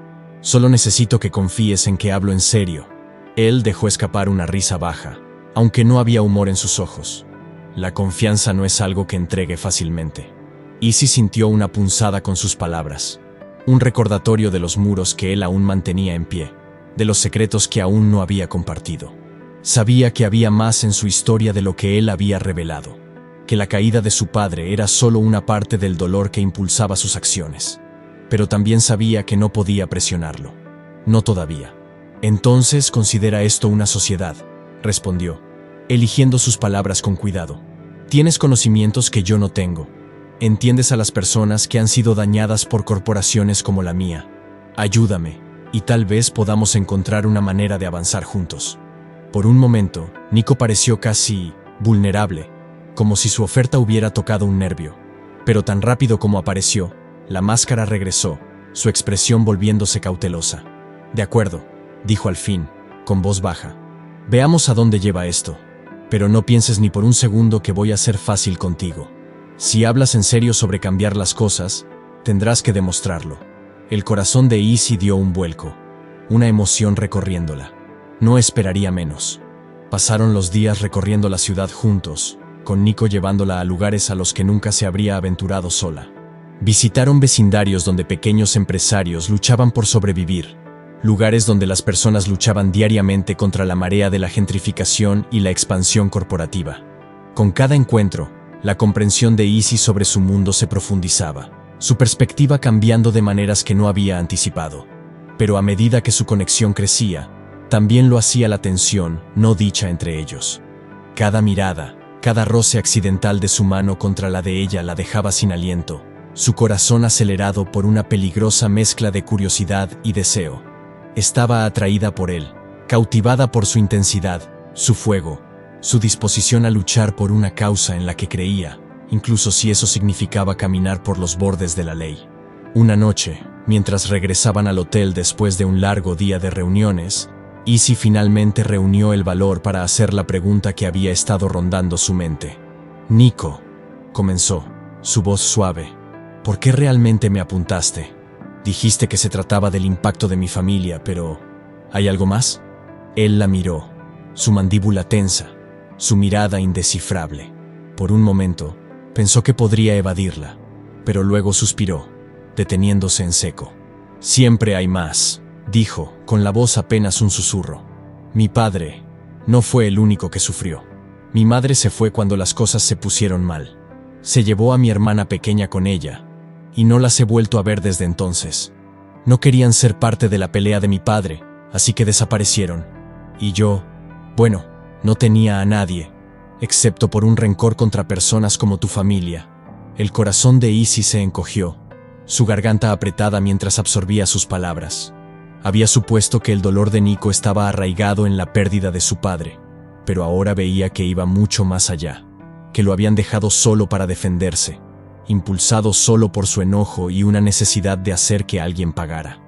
Solo necesito que confíes en que hablo en serio». Él dejó escapar una risa baja, aunque no había humor en sus ojos. La confianza no es algo que entregue fácilmente. Izzy sintió una punzada con sus palabras, un recordatorio de los muros que él aún mantenía en pie, de los secretos que aún no había compartido. Sabía que había más en su historia de lo que él había revelado, que la caída de su padre era solo una parte del dolor que impulsaba sus acciones. Pero también sabía que no podía presionarlo. No todavía. «Entonces considera esto una sociedad», respondió, eligiendo sus palabras con cuidado. «Tienes conocimientos que yo no tengo. Entiendes a las personas que han sido dañadas por corporaciones como la mía. Ayúdame, y tal vez podamos encontrar una manera de avanzar juntos». Por un momento, Nico pareció casi vulnerable, como si su oferta hubiera tocado un nervio. Pero tan rápido como apareció, la máscara regresó, su expresión volviéndose cautelosa. «De acuerdo», dijo al fin, con voz baja. «Veamos a dónde lleva esto. Pero no pienses ni por un segundo que voy a ser fácil contigo. Si hablas en serio sobre cambiar las cosas, tendrás que demostrarlo». El corazón de Izzy dio un vuelco, una emoción recorriéndola. No esperaría menos. Pasaron los días recorriendo la ciudad juntos, con Nico llevándola a lugares a los que nunca se habría aventurado sola. Visitaron vecindarios donde pequeños empresarios luchaban por sobrevivir, lugares donde las personas luchaban diariamente contra la marea de la gentrificación y la expansión corporativa. Con cada encuentro, la comprensión de Izzy sobre su mundo se profundizaba, su perspectiva cambiando de maneras que no había anticipado. Pero a medida que su conexión crecía, también lo hacía la tensión no dicha entre ellos. Cada mirada, cada roce accidental de su mano contra la de ella la dejaba sin aliento, su corazón acelerado por una peligrosa mezcla de curiosidad y deseo. Estaba atraída por él, cautivada por su intensidad, su fuego, su disposición a luchar por una causa en la que creía, incluso si eso significaba caminar por los bordes de la ley. Una noche, mientras regresaban al hotel después de un largo día de reuniones, Izzy finalmente reunió el valor para hacer la pregunta que había estado rondando su mente. «Nico», comenzó, su voz suave, «¿por qué realmente me apuntaste? Dijiste que se trataba del impacto de mi familia, pero ¿hay algo más?». Él la miró, su mandíbula tensa, su mirada indescifrable. Por un momento, pensó que podría evadirla, pero luego suspiró, deteniéndose en seco. «Siempre hay más», dijo, con la voz apenas un susurro. «Mi padre no fue el único que sufrió. Mi madre se fue cuando las cosas se pusieron mal. Se llevó a mi hermana pequeña con ella, y no las he vuelto a ver desde entonces. No querían ser parte de la pelea de mi padre, así que desaparecieron. Y yo, bueno, no tenía a nadie, excepto por un rencor contra personas como tu familia». El corazón de Izzy se encogió, su garganta apretada mientras absorbía sus palabras. Había supuesto que el dolor de Nico estaba arraigado en la pérdida de su padre, pero ahora veía que iba mucho más allá, que lo habían dejado solo para defenderse, impulsado solo por su enojo y una necesidad de hacer que alguien pagara.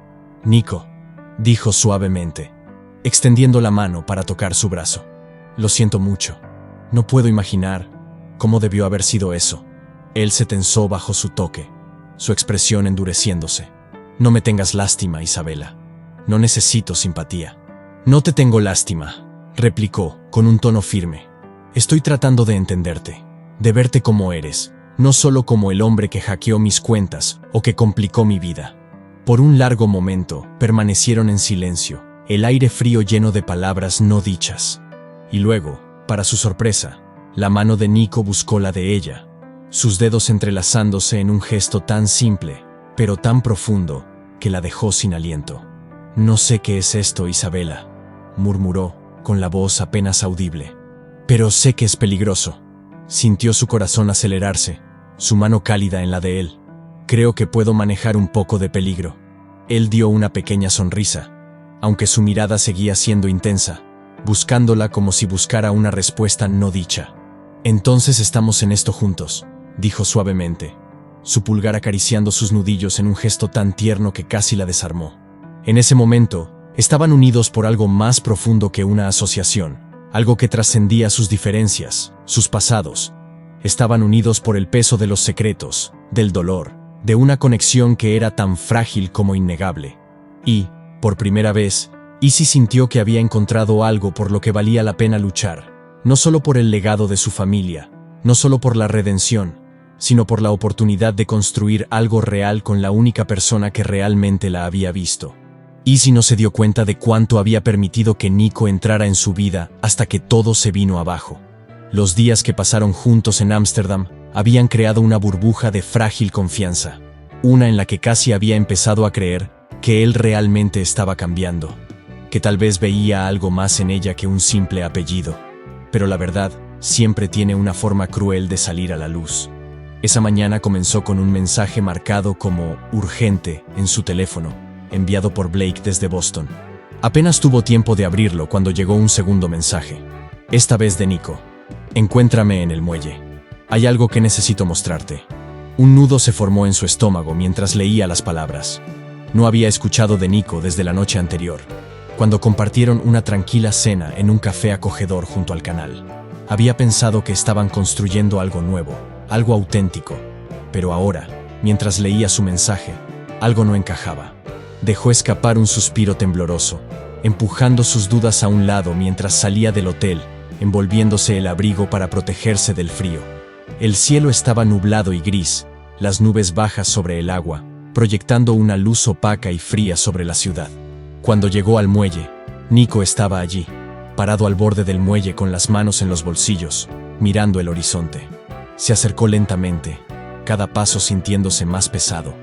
«Nico», dijo suavemente, extendiendo la mano para tocar su brazo. «Lo siento mucho. No puedo imaginar cómo debió haber sido eso». Él se tensó bajo su toque, su expresión endureciéndose. «No me tengas lástima, Isabela. No necesito simpatía». «No te tengo lástima», replicó, con un tono firme. «Estoy tratando de entenderte, de verte como eres, no solo como el hombre que hackeó mis cuentas o que complicó mi vida». Por un largo momento, permanecieron en silencio, el aire frío lleno de palabras no dichas. Y luego, para su sorpresa, la mano de Nico buscó la de ella, sus dedos entrelazándose en un gesto tan simple, pero tan profundo, que la dejó sin aliento. «No sé qué es esto, Isabela», murmuró, con la voz apenas audible. «Pero sé que es peligroso». Sintió su corazón acelerarse, su mano cálida en la de él. «Creo que puedo manejar un poco de peligro». Él dio una pequeña sonrisa, aunque su mirada seguía siendo intensa, buscándola como si buscara una respuesta no dicha. «Entonces estamos en esto juntos», dijo suavemente, su pulgar acariciando sus nudillos en un gesto tan tierno que casi la desarmó. En ese momento, estaban unidos por algo más profundo que una asociación, algo que trascendía sus diferencias, sus pasados. Estaban unidos por el peso de los secretos, del dolor, de una conexión que era tan frágil como innegable. Y, por primera vez, Izzy sintió que había encontrado algo por lo que valía la pena luchar, no solo por el legado de su familia, no solo por la redención, sino por la oportunidad de construir algo real con la única persona que realmente la había visto. Izzy no se dio cuenta de cuánto había permitido que Nico entrara en su vida hasta que todo se vino abajo. Los días que pasaron juntos en Ámsterdam habían creado una burbuja de frágil confianza, una en la que casi había empezado a creer que él realmente estaba cambiando, que tal vez veía algo más en ella que un simple apellido. Pero la verdad siempre tiene una forma cruel de salir a la luz. Esa mañana comenzó con un mensaje marcado como urgente en su teléfono, enviado por Blake desde Boston. Apenas tuvo tiempo de abrirlo cuando llegó un segundo mensaje, esta vez de Nico. «Encuéntrame en el muelle. Hay algo que necesito mostrarte». Un nudo se formó en su estómago mientras leía las palabras. No había escuchado de Nico desde la noche anterior, cuando compartieron una tranquila cena en un café acogedor junto al canal. Había pensado que estaban construyendo algo nuevo, algo auténtico, pero ahora, mientras leía su mensaje, algo no encajaba. Dejó escapar un suspiro tembloroso, empujando sus dudas a un lado mientras salía del hotel, envolviéndose el abrigo para protegerse del frío. El cielo estaba nublado y gris, las nubes bajas sobre el agua, proyectando una luz opaca y fría sobre la ciudad. Cuando llegó al muelle, Nico estaba allí, parado al borde del muelle con las manos en los bolsillos, mirando el horizonte. Se acercó lentamente, cada paso sintiéndose más pesado.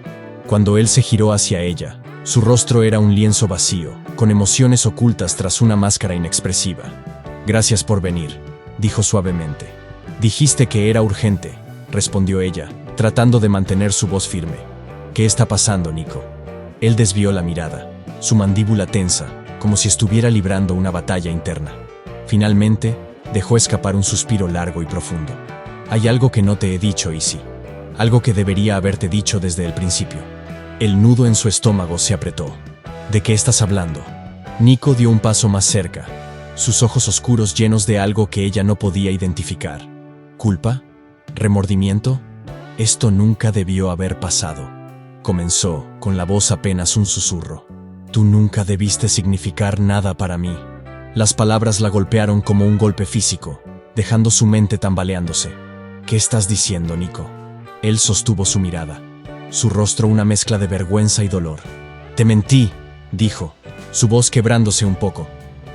Cuando él se giró hacia ella, su rostro era un lienzo vacío, con emociones ocultas tras una máscara inexpresiva. «Gracias por venir», dijo suavemente. «Dijiste que era urgente», respondió ella, tratando de mantener su voz firme. «¿Qué está pasando, Nico?». Él desvió la mirada, su mandíbula tensa, como si estuviera librando una batalla interna. Finalmente, dejó escapar un suspiro largo y profundo. Hay algo que no te he dicho, Izzy. Algo que debería haberte dicho desde el principio. El nudo en su estómago se apretó. ¿De qué estás hablando? Nico dio un paso más cerca, sus ojos oscuros llenos de algo que ella no podía identificar. ¿Culpa? ¿Remordimiento? Esto nunca debió haber pasado. Comenzó, con la voz apenas un susurro. Tú nunca debiste significar nada para mí. Las palabras la golpearon como un golpe físico, dejando su mente tambaleándose. ¿Qué estás diciendo, Nico? Él sostuvo su mirada, su rostro una mezcla de vergüenza y dolor. Te mentí, dijo, su voz quebrándose un poco.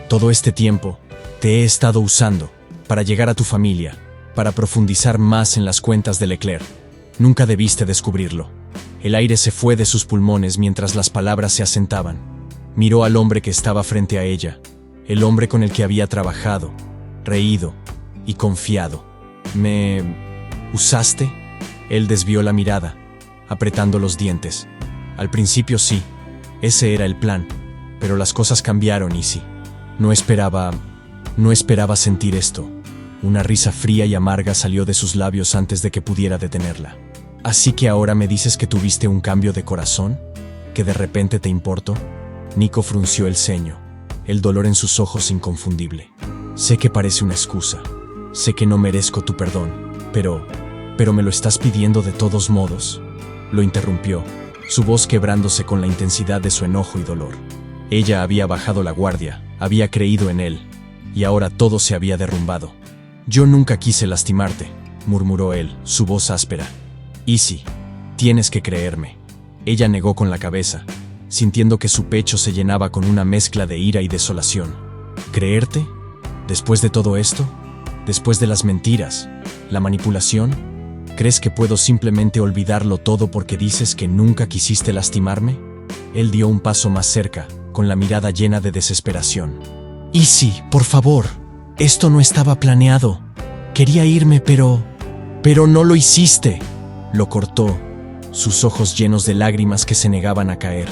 Todo este tiempo, te he estado usando, para llegar a tu familia, para profundizar más en las cuentas de Leclerc. Nunca debiste descubrirlo. El aire se fue de sus pulmones mientras las palabras se asentaban. Miró al hombre que estaba frente a ella, el hombre con el que había trabajado, reído y confiado. ¿Me usaste? Él desvió la mirada, apretando los dientes. Al principio sí, ese era el plan, pero las cosas cambiaron, Izzy. No esperaba sentir esto. Una risa fría y amarga salió de sus labios antes de que pudiera detenerla. ¿Así que ahora me dices que tuviste un cambio de corazón? ¿Que de repente te importó? Nico frunció el ceño, el dolor en sus ojos inconfundible. Sé que parece una excusa. Sé que no merezco tu perdón, pero ¿me lo estás pidiendo de todos modos? Lo interrumpió, su voz quebrándose con la intensidad de su enojo y dolor. Ella había bajado la guardia, había creído en él, y ahora todo se había derrumbado. Yo nunca quise lastimarte, murmuró él, su voz áspera. Izzy, tienes que creerme. Ella negó con la cabeza, sintiendo que su pecho se llenaba con una mezcla de ira y desolación. ¿Creerte? ¿Después de todo esto? ¿Después de las mentiras? ¿La manipulación? ¿Crees que puedo simplemente olvidarlo todo porque dices que nunca quisiste lastimarme? Él dio un paso más cerca, con la mirada llena de desesperación. Izzy, por favor, esto no estaba planeado. Quería irme, pero no lo hiciste. Lo cortó, sus ojos llenos de lágrimas que se negaban a caer.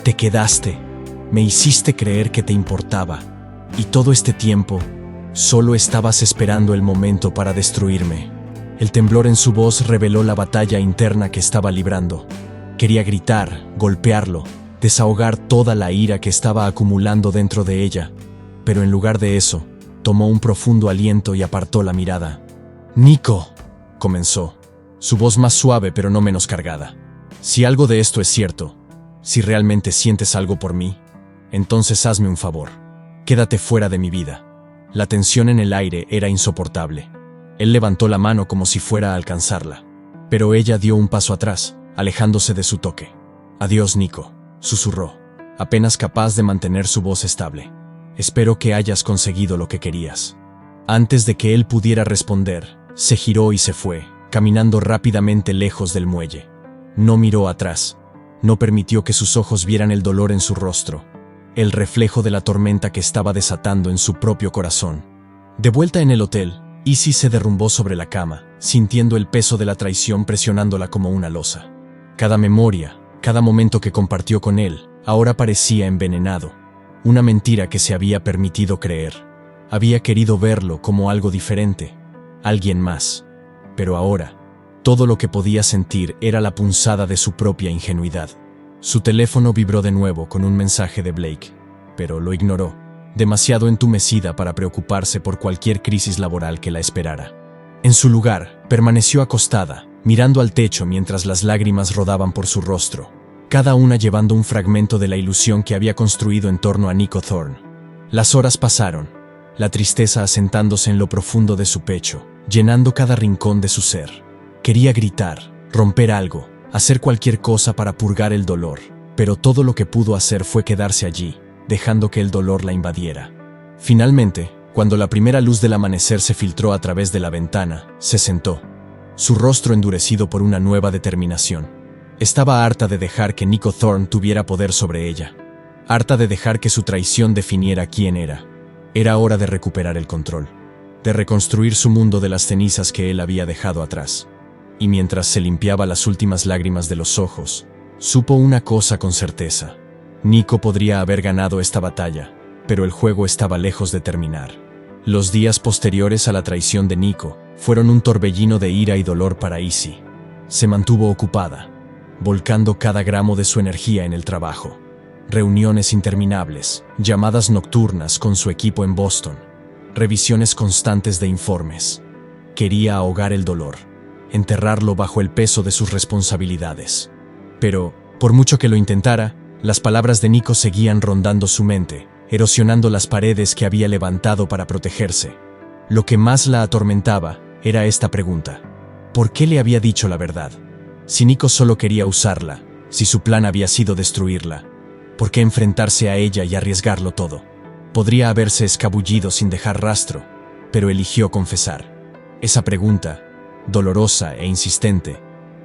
Te quedaste, me hiciste creer que te importaba, y todo este tiempo, solo estabas esperando el momento para destruirme. El temblor en su voz reveló la batalla interna que estaba librando. Quería gritar, golpearlo, desahogar toda la ira que estaba acumulando dentro de ella, pero en lugar de eso, tomó un profundo aliento y apartó la mirada. Nico, comenzó, su voz más suave pero no menos cargada. Si algo de esto es cierto, si realmente sientes algo por mí, entonces hazme un favor. Quédate fuera de mi vida. La tensión en el aire era insoportable. Él levantó la mano como si fuera a alcanzarla, pero ella dio un paso atrás, alejándose de su toque. Adiós, Nico, susurró, apenas capaz de mantener su voz estable. Espero que hayas conseguido lo que querías. Antes de que él pudiera responder, se giró y se fue, caminando rápidamente lejos del muelle. No miró atrás, no permitió que sus ojos vieran el dolor en su rostro, el reflejo de la tormenta que estaba desatando en su propio corazón. De vuelta en el hotel, Izzy se derrumbó sobre la cama, sintiendo el peso de la traición presionándola como una losa. Cada memoria, cada momento que compartió con él, ahora parecía envenenado. Una mentira que se había permitido creer. Había querido verlo como algo diferente, alguien más. Pero ahora, todo lo que podía sentir era la punzada de su propia ingenuidad. Su teléfono vibró de nuevo con un mensaje de Blake, pero lo ignoró, demasiado entumecida para preocuparse por cualquier crisis laboral que la esperara. En su lugar, permaneció acostada, mirando al techo mientras las lágrimas rodaban por su rostro, cada una llevando un fragmento de la ilusión que había construido en torno a Nico Thorne. Las horas pasaron, la tristeza asentándose en lo profundo de su pecho, llenando cada rincón de su ser. Quería gritar, romper algo, hacer cualquier cosa para purgar el dolor, pero todo lo que pudo hacer fue quedarse allí, dejando que el dolor la invadiera. Finalmente, cuando la primera luz del amanecer se filtró a través de la ventana, se sentó, su rostro endurecido por una nueva determinación. Estaba harta de dejar que Nico Thorne tuviera poder sobre ella, harta de dejar que su traición definiera quién era. Era hora de recuperar el control, de reconstruir su mundo de las cenizas que él había dejado atrás. Y mientras se limpiaba las últimas lágrimas de los ojos, supo una cosa con certeza. Nico podría haber ganado esta batalla, pero el juego estaba lejos de terminar. Los días posteriores a la traición de Nico fueron un torbellino de ira y dolor para Izzy. Se mantuvo ocupada, volcando cada gramo de su energía en el trabajo. Reuniones interminables, llamadas nocturnas con su equipo en Boston, revisiones constantes de informes. Quería ahogar el dolor, enterrarlo bajo el peso de sus responsabilidades. Pero, por mucho que lo intentara, las palabras de Nico seguían rondando su mente, erosionando las paredes que había levantado para protegerse. Lo que más la atormentaba era esta pregunta: ¿por qué le había dicho la verdad? Si Nico solo quería usarla, si su plan había sido destruirla, ¿por qué enfrentarse a ella y arriesgarlo todo? Podría haberse escabullido sin dejar rastro, pero eligió confesar. Esa pregunta, dolorosa e insistente,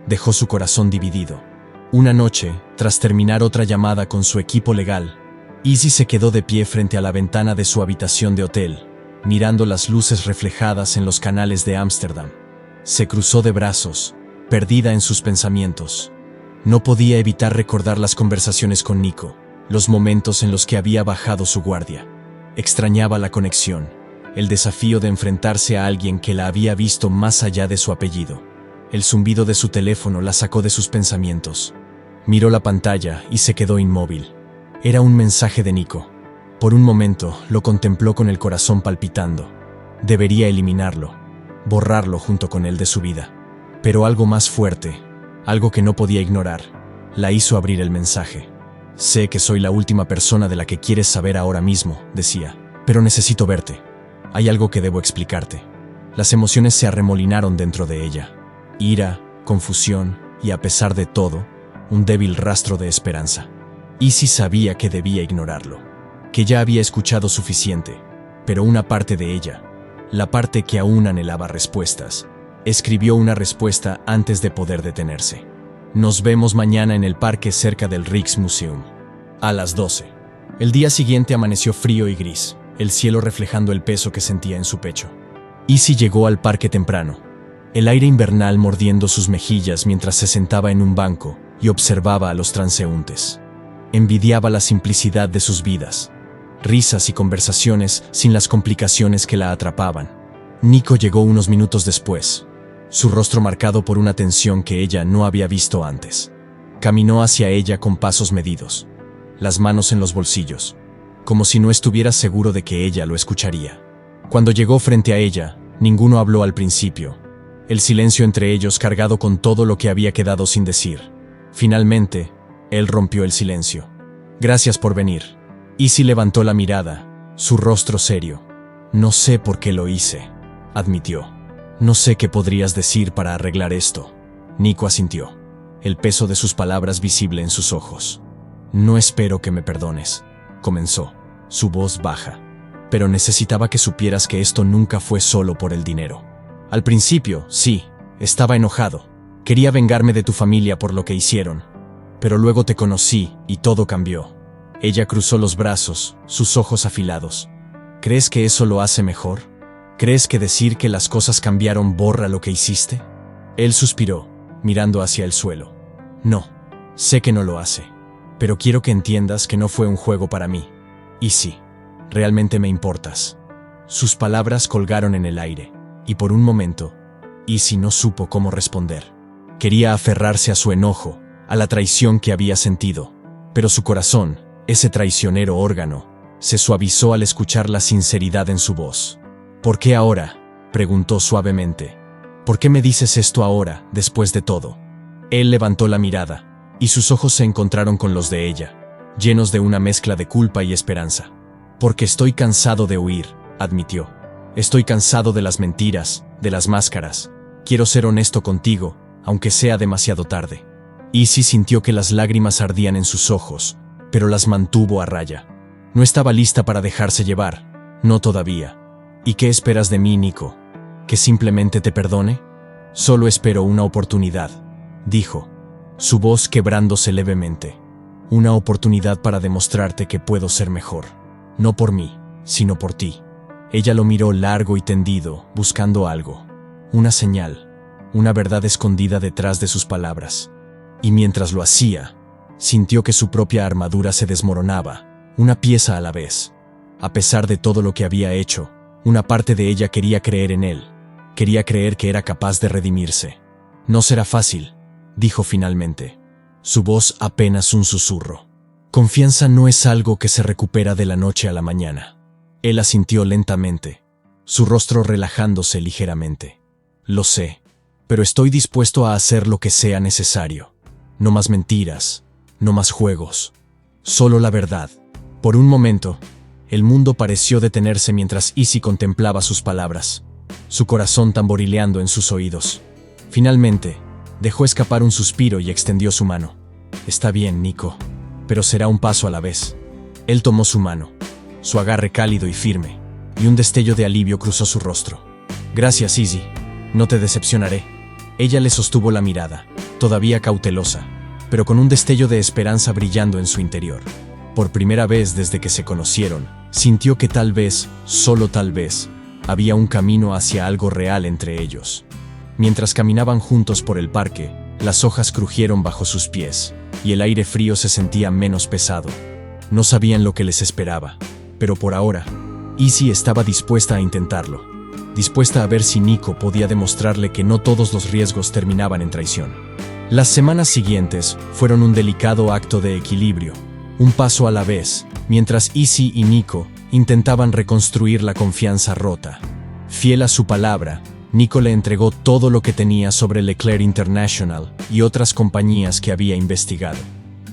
dejó su corazón dividido. Una noche, tras terminar otra llamada con su equipo legal, Izzy se quedó de pie frente a la ventana de su habitación de hotel, mirando las luces reflejadas en los canales de Ámsterdam. Se cruzó de brazos, perdida en sus pensamientos. No podía evitar recordar las conversaciones con Nico, los momentos en los que había bajado su guardia. Extrañaba la conexión, el desafío de enfrentarse a alguien que la había visto más allá de su apellido. El zumbido de su teléfono la sacó de sus pensamientos. Miró la pantalla y se quedó inmóvil. Era un mensaje de Nico. Por un momento lo contempló con el corazón palpitando. Debería eliminarlo, borrarlo junto con él de su vida. Pero algo más fuerte, algo que no podía ignorar, la hizo abrir el mensaje. «Sé que soy la última persona de la que quieres saber ahora mismo», decía, «pero necesito verte. Hay algo que debo explicarte». Las emociones se arremolinaron dentro de ella. Ira, confusión y, a pesar de todo, un débil rastro de esperanza. Izzy sabía que debía ignorarlo, que ya había escuchado suficiente, pero una parte de ella, la parte que aún anhelaba respuestas, escribió una respuesta antes de poder detenerse. «Nos vemos mañana en el parque cerca del Rijksmuseum. A las 12. El día siguiente amaneció frío y gris, el cielo reflejando el peso que sentía en su pecho. Izzy llegó al parque temprano, el aire invernal mordiendo sus mejillas mientras se sentaba en un banco y observaba a los transeúntes. Envidiaba la simplicidad de sus vidas, risas y conversaciones sin las complicaciones que la atrapaban. Nico llegó unos minutos después, su rostro marcado por una tensión que ella no había visto antes. Caminó hacia ella con pasos medidos, las manos en los bolsillos, como si no estuviera seguro de que ella lo escucharía. Cuando llegó frente a ella, ninguno habló al principio. El silencio entre ellos cargado con todo lo que había quedado sin decir. Finalmente, él rompió el silencio. «Gracias por venir». Izzy levantó la mirada, su rostro serio. «No sé por qué lo hice», admitió. «No sé qué podrías decir para arreglar esto». Nico asintió, el peso de sus palabras visible en sus ojos. «No espero que me perdones», comenzó, su voz baja. «Pero necesitaba que supieras que esto nunca fue solo por el dinero. Al principio, sí, estaba enojado. Quería vengarme de tu familia por lo que hicieron. Pero luego te conocí y todo cambió». Ella cruzó los brazos, sus ojos afilados. «¿Crees que eso lo hace mejor? ¿Crees que decir que las cosas cambiaron borra lo que hiciste?» Él suspiró, mirando hacia el suelo. «No, sé que no lo hace, pero quiero que entiendas que no fue un juego para mí. Izzy, realmente me importas». Sus palabras colgaron en el aire, y por un momento, Izzy no supo cómo responder. Quería aferrarse a su enojo, a la traición que había sentido, pero su corazón, ese traicionero órgano, se suavizó al escuchar la sinceridad en su voz. «¿Por qué ahora?», preguntó suavemente. «¿Por qué me dices esto ahora, después de todo?». Él levantó la mirada, y sus ojos se encontraron con los de ella, llenos de una mezcla de culpa y esperanza. «Porque estoy cansado de huir», admitió. «Estoy cansado de las mentiras, de las máscaras. Quiero ser honesto contigo, aunque sea demasiado tarde». Izzy sintió que las lágrimas ardían en sus ojos, pero las mantuvo a raya. No estaba lista para dejarse llevar, no todavía. «¿Y qué esperas de mí, Nico? ¿Que simplemente te perdone?» «Solo espero una oportunidad», dijo, su voz quebrándose levemente. «Una oportunidad para demostrarte que puedo ser mejor. No por mí, sino por ti». Ella lo miró largo y tendido, buscando algo. Una señal, una verdad escondida detrás de sus palabras. Y mientras lo hacía, sintió que su propia armadura se desmoronaba, una pieza a la vez. A pesar de todo lo que había hecho, Una parte de ella quería creer en él. Quería creer que era capaz de redimirse. «No será fácil», dijo finalmente. Su voz apenas un susurro. «Confianza no es algo que se recupera de la noche a la mañana». Él asintió lentamente, su rostro relajándose ligeramente. «Lo sé, pero estoy dispuesto a hacer lo que sea necesario. No más mentiras, no más juegos. Solo la verdad». Por un momento, el mundo pareció detenerse mientras Izzy contemplaba sus palabras, su corazón tamborileando en sus oídos. Finalmente, dejó escapar un suspiro y extendió su mano. «Está bien, Nico, pero será un paso a la vez». Él tomó su mano, su agarre cálido y firme, y un destello de alivio cruzó su rostro. «Gracias, Izzy. No te decepcionaré». Ella le sostuvo la mirada, todavía cautelosa, pero con un destello de esperanza brillando en su interior. Por primera vez desde que se conocieron, sintió que tal vez, solo tal vez, había un camino hacia algo real entre ellos. Mientras caminaban juntos por el parque, las hojas crujieron bajo sus pies, y el aire frío se sentía menos pesado. No sabían lo que les esperaba, pero por ahora, Izzy estaba dispuesta a intentarlo, dispuesta a ver si Nico podía demostrarle que no todos los riesgos terminaban en traición. Las semanas siguientes fueron un delicado acto de equilibrio, un paso a la vez, mientras Izzy y Nico intentaban reconstruir la confianza rota. Fiel a su palabra, Nico le entregó todo lo que tenía sobre Leclerc International y otras compañías que había investigado.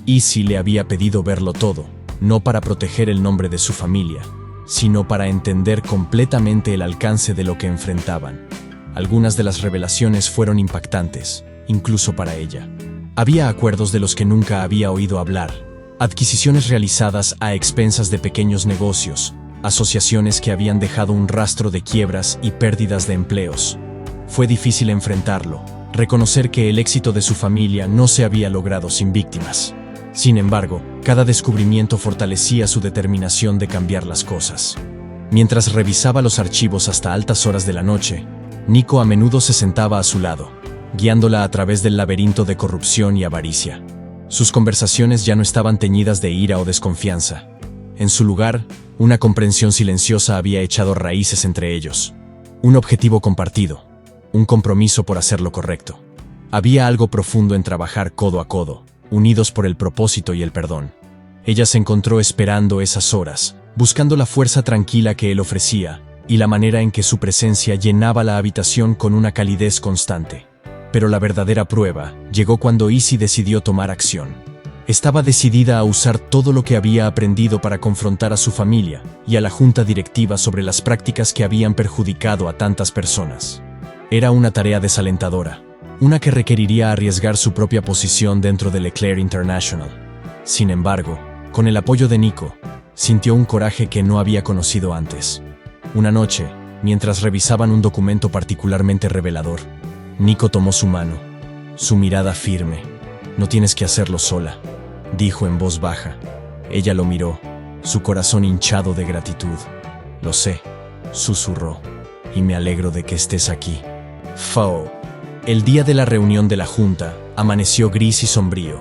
Izzy le había pedido verlo todo, no para proteger el nombre de su familia, sino para entender completamente el alcance de lo que enfrentaban. Algunas de las revelaciones fueron impactantes, incluso para ella. Había acuerdos de los que nunca había oído hablar, adquisiciones realizadas a expensas de pequeños negocios, asociaciones que habían dejado un rastro de quiebras y pérdidas de empleos. Fue difícil enfrentarlo, reconocer que el éxito de su familia no se había logrado sin víctimas. Sin embargo, cada descubrimiento fortalecía su determinación de cambiar las cosas. Mientras revisaba los archivos hasta altas horas de la noche, Nico a menudo se sentaba a su lado, guiándola a través del laberinto de corrupción y avaricia. Sus conversaciones ya no estaban teñidas de ira o desconfianza. En su lugar, una comprensión silenciosa había echado raíces entre ellos. Un objetivo compartido, un compromiso por hacer lo correcto. Había algo profundo en trabajar codo a codo, unidos por el propósito y el perdón. Ella se encontró esperando esas horas, buscando la fuerza tranquila que él ofrecía y la manera en que su presencia llenaba la habitación con una calidez constante. Pero la verdadera prueba llegó cuando Izzy decidió tomar acción. Estaba decidida a usar todo lo que había aprendido para confrontar a su familia y a la junta directiva sobre las prácticas que habían perjudicado a tantas personas. Era una tarea desalentadora, una que requeriría arriesgar su propia posición dentro de Leclerc International. Sin embargo, con el apoyo de Nico, sintió un coraje que no había conocido antes. Una noche, mientras revisaban un documento particularmente revelador, Nico tomó su mano, su mirada firme. «No tienes que hacerlo sola», dijo en voz baja. Ella lo miró, su corazón hinchado de gratitud. «Lo sé», susurró, «y me alegro de que estés aquí». Fao. El día de la reunión de la junta amaneció gris y sombrío,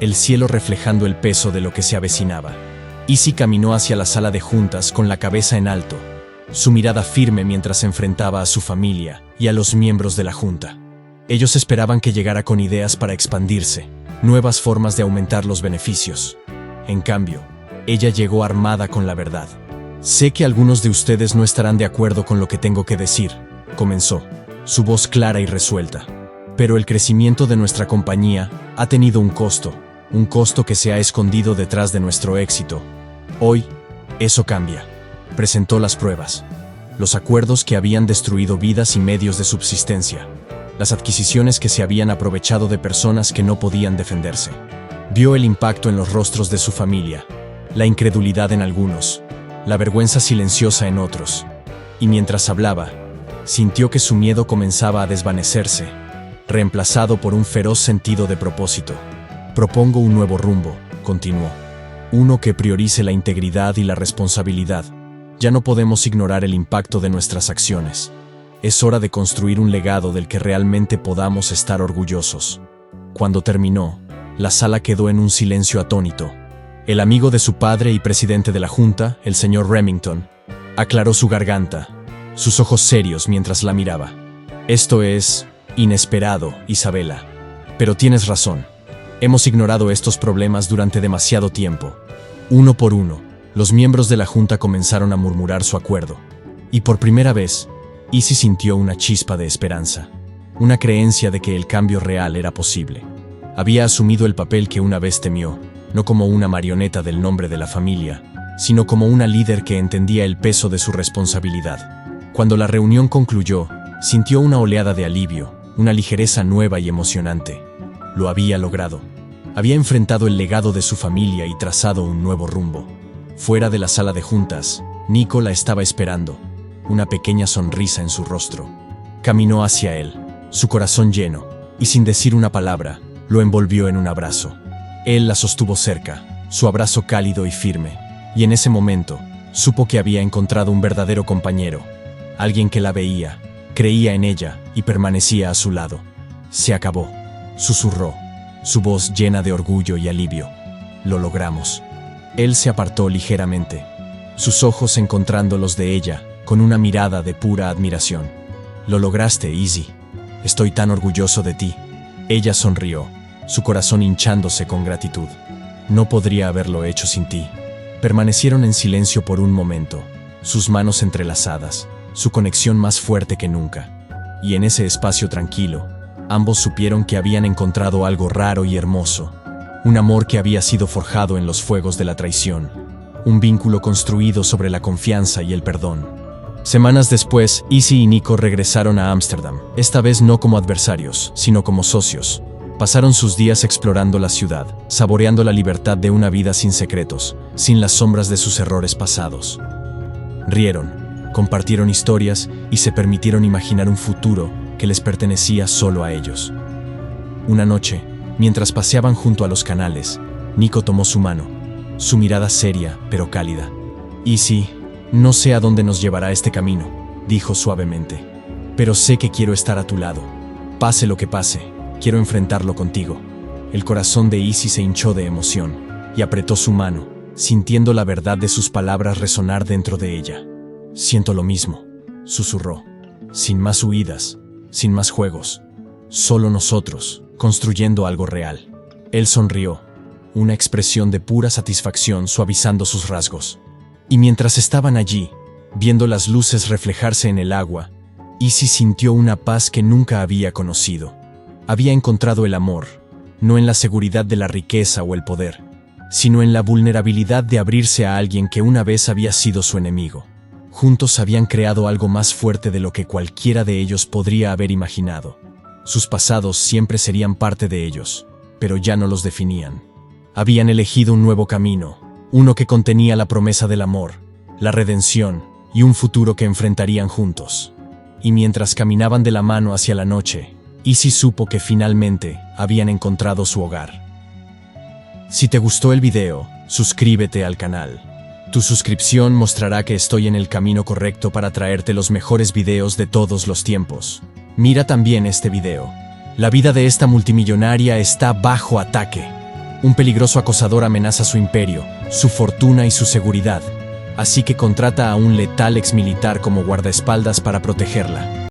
el cielo reflejando el peso de lo que se avecinaba. Izzy caminó hacia la sala de juntas con la cabeza en alto, su mirada firme mientras enfrentaba a su familia y a los miembros de la junta. Ellos esperaban que llegara con ideas para expandirse, nuevas formas de aumentar los beneficios. En cambio, ella llegó armada con la verdad. «Sé que algunos de ustedes no estarán de acuerdo con lo que tengo que decir», comenzó, su voz clara y resuelta. «Pero el crecimiento de nuestra compañía ha tenido un costo que se ha escondido detrás de nuestro éxito. Hoy, eso cambia». Presentó las pruebas, los acuerdos que habían destruido vidas y medios de subsistencia, las adquisiciones que se habían aprovechado de personas que no podían defenderse. Vio el impacto en los rostros de su familia, la incredulidad en algunos, la vergüenza silenciosa en otros, y mientras hablaba, sintió que su miedo comenzaba a desvanecerse, reemplazado por un feroz sentido de propósito. «Propongo un nuevo rumbo», continuó, «uno que priorice la integridad y la responsabilidad. Ya no podemos ignorar el impacto de nuestras acciones. Es hora de construir un legado del que realmente podamos estar orgullosos». Cuando terminó, la sala quedó en un silencio atónito. El amigo de su padre y presidente de la junta, el señor Remington, aclaró su garganta, sus ojos serios mientras la miraba. Esto es inesperado, Isabela. Pero tienes razón. Hemos ignorado estos problemas durante demasiado tiempo. Uno por uno, los miembros de la junta comenzaron a murmurar su acuerdo. Y por primera vez, Izzy sintió una chispa de esperanza. Una creencia de que el cambio real era posible. Había asumido el papel que una vez temió, no como una marioneta del nombre de la familia, sino como una líder que entendía el peso de su responsabilidad. Cuando la reunión concluyó, sintió una oleada de alivio, una ligereza nueva y emocionante. Lo había logrado. Había enfrentado el legado de su familia y trazado un nuevo rumbo. Fuera de la sala de juntas, Nico la estaba esperando, una pequeña sonrisa en su rostro. Caminó hacia él, su corazón lleno, y sin decir una palabra, lo envolvió en un abrazo. Él la sostuvo cerca, su abrazo cálido y firme, y en ese momento, supo que había encontrado un verdadero compañero, alguien que la veía, creía en ella y permanecía a su lado. Se acabó, susurró, su voz llena de orgullo y alivio. Lo logramos. Él se apartó ligeramente, sus ojos encontrando los de ella, con una mirada de pura admiración. Lo lograste, Izzy. Estoy tan orgulloso de ti. Ella sonrió, su corazón hinchándose con gratitud. No podría haberlo hecho sin ti. Permanecieron en silencio por un momento, sus manos entrelazadas, su conexión más fuerte que nunca. Y en ese espacio tranquilo, ambos supieron que habían encontrado algo raro y hermoso. Un amor que había sido forjado en los fuegos de la traición. Un vínculo construido sobre la confianza y el perdón. Semanas después, Izzy y Nico regresaron a Ámsterdam, esta vez no como adversarios, sino como socios. Pasaron sus días explorando la ciudad, saboreando la libertad de una vida sin secretos, sin las sombras de sus errores pasados. Rieron, compartieron historias y se permitieron imaginar un futuro que les pertenecía solo a ellos. Una noche, mientras paseaban junto a los canales, Nico tomó su mano, su mirada seria pero cálida. Izzy, no sé a dónde nos llevará este camino, dijo suavemente, pero sé que quiero estar a tu lado. Pase lo que pase, quiero enfrentarlo contigo. El corazón de Izzy se hinchó de emoción y apretó su mano, sintiendo la verdad de sus palabras resonar dentro de ella. Siento lo mismo, susurró. Sin más huidas, sin más juegos, solo nosotros, construyendo algo real. Él sonrió, una expresión de pura satisfacción suavizando sus rasgos. Y mientras estaban allí, viendo las luces reflejarse en el agua, Izzy sintió una paz que nunca había conocido. Había encontrado el amor, no en la seguridad de la riqueza o el poder, sino en la vulnerabilidad de abrirse a alguien que una vez había sido su enemigo. Juntos habían creado algo más fuerte de lo que cualquiera de ellos podría haber imaginado. Sus pasados siempre serían parte de ellos, pero ya no los definían. Habían elegido un nuevo camino, uno que contenía la promesa del amor, la redención y un futuro que enfrentarían juntos. Y mientras caminaban de la mano hacia la noche, Izzy supo que finalmente habían encontrado su hogar. Si te gustó el video, suscríbete al canal. Tu suscripción mostrará que estoy en el camino correcto para traerte los mejores videos de todos los tiempos. Mira también este video. La vida de esta multimillonaria está bajo ataque. Un peligroso acosador amenaza su imperio, su fortuna y su seguridad. Así que contrata a un letal exmilitar como guardaespaldas para protegerla.